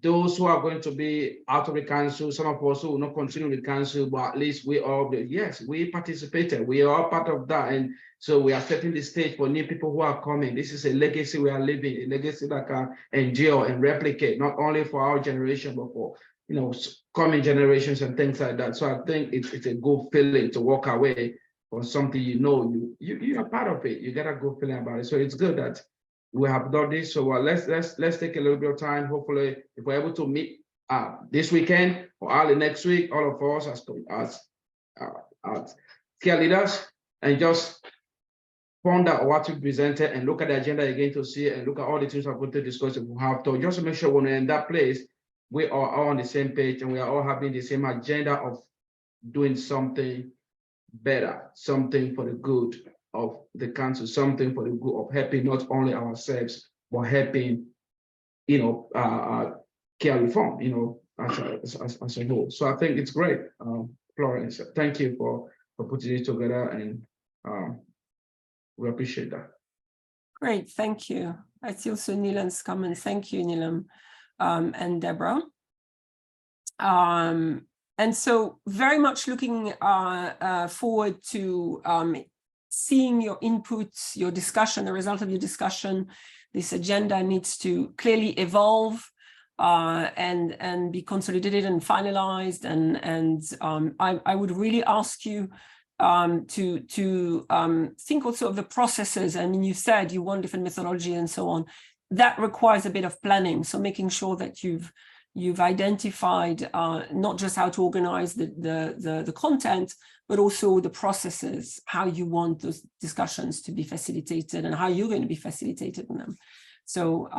Those who are going to be out of the council, some of us who will not continue the council, but at least we all, yes, we participated. We are all part of that. And so we are setting the stage for new people who are coming. This is a legacy we are living, a legacy that can endure and replicate, not only for our generation, but for coming generations and things like that. So I think it's a good feeling to walk away from something you are part of it. You get a good feeling about it. So it's good that we have done this. So let's take a little bit of time. Hopefully, if we're able to meet this weekend or early next week, all of us as care leaders, and just ponder what we presented and look at the agenda again to see and look at all the things we're going to discuss. If we have to, just to make sure when we're in that place, we are all on the same page and we are all having the same agenda of doing something better, something for the good of the council, something for the good of helping not only ourselves, but helping, care reform, as a whole. So I think it's great, Florence. Thank you for putting it together, and we appreciate that. Great, thank you. I see also Nilam's comment. Thank you, Nilam. And Deborah. And so very much looking forward to seeing your inputs, your discussion, the result of your discussion. This agenda needs to clearly evolve and be consolidated and finalized. And I would really ask you to think also of the processes. I mean, you said you want different methodology and so on. That requires a bit of planning. So making sure that you've identified not just how to organize the content, but also the processes, how you want those discussions to be facilitated and how you're going to be facilitated in them. So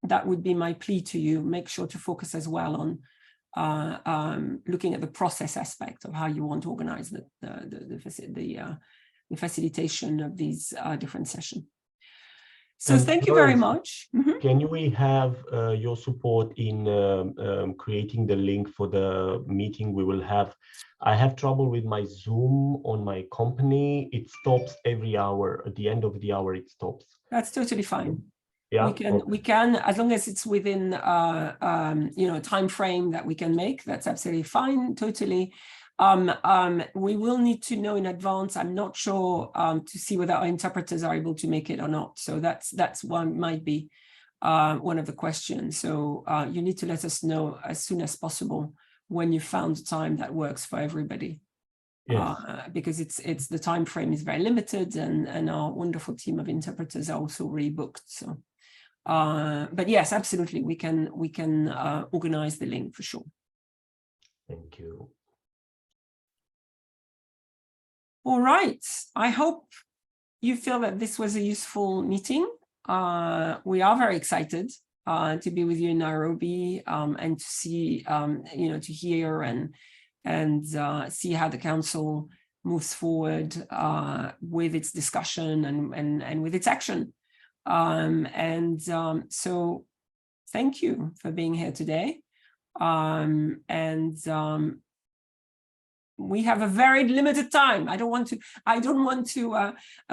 that would be my plea to you. Make sure to focus as well on looking at the process aspect of how you want to organize the facilitation of these different sessions. So thank you very much. Can we have your support in creating the link for the meeting we will have? I have trouble with my Zoom on my company. It stops every hour. At the end of the hour, it stops. That's totally fine. Yeah, we can, as long as it's within time frame that we can make, that's absolutely fine, totally. We will need to know in advance. I'm not sure to see whether our interpreters are able to make it or not. So that's one might be one of the questions. So you need to let us know as soon as possible when you found a time that works for everybody. Yes. Because it's the time frame is very limited, and our wonderful team of interpreters are also rebooked. So, but yes, absolutely, we can organize the link for sure. Thank you. All right. I hope you feel that this was a useful meeting. We are very excited to be with you in Nairobi and to see, to hear and see how the council moves forward with its discussion and with its action. So thank you for being here today. We have a very limited time. I don't want to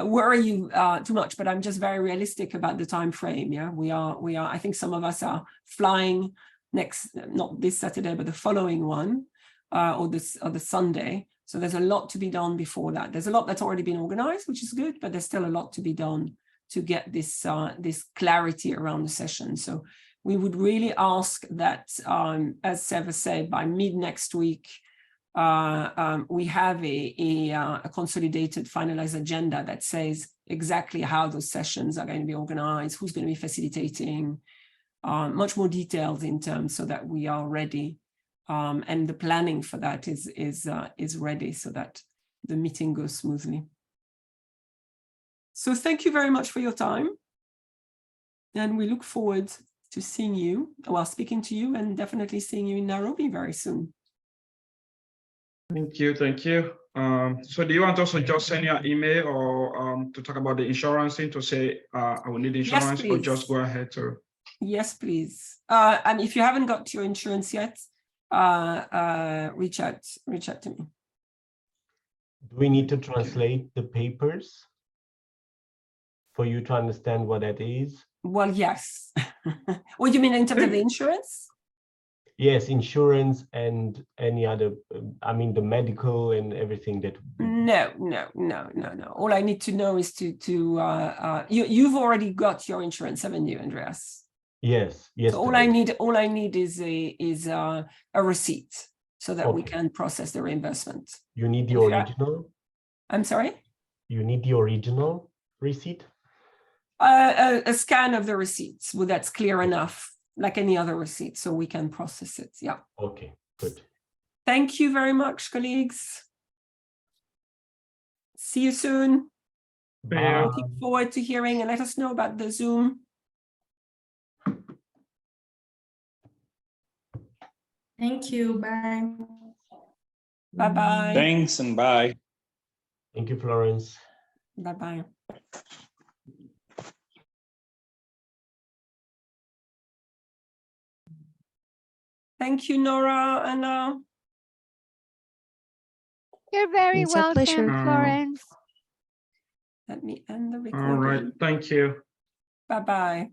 worry you too much, but I'm just very realistic about the time frame. Yeah, we are. I think some of us are flying not this Saturday, but the following one, or the Sunday. So there's a lot to be done before that. There's a lot that's already been organized, which is good, but there's still a lot to be done to get this clarity around the session. So we would really ask that, as Seva said, by mid next week, we have a consolidated, finalized agenda that says exactly how those sessions are going to be organized, who's going to be facilitating, much more details in terms so that we are ready, and the planning for that is ready so that the meeting goes smoothly. So thank you very much for your time, and we look forward to seeing you, well, speaking to you, and definitely seeing you in Nairobi very soon. Thank you. So do you want us to just send your email or to talk about the insurance thing, to say I will need insurance, or just go ahead to? Yes, please. And if you haven't got your insurance yet, reach out to me. Do we need to translate the papers for you to understand what that is? Well, yes. What do you mean in terms of the insurance? Yes, insurance and any other, I mean, the medical and everything that. No. All I need to know is you've already got your insurance, haven't you, Andreas? Yes. So all I need is a receipt so that we can process the reimbursement. You need the original? I'm sorry? You need the original receipt? A scan of the receipts, well, that's clear enough, like any other receipt, so we can process it. Yeah. Okay, good. Thank you very much, colleagues. See you soon. Bye. Looking forward to hearing, and let us know about the Zoom. Thank you. Bye. Bye-bye. Thanks and bye. Thank you, Florence. Bye-bye. Thank you, Nora and You're very It's a welcome, pleasure. Florence. let me end the recording. All right, thank you. Bye-bye.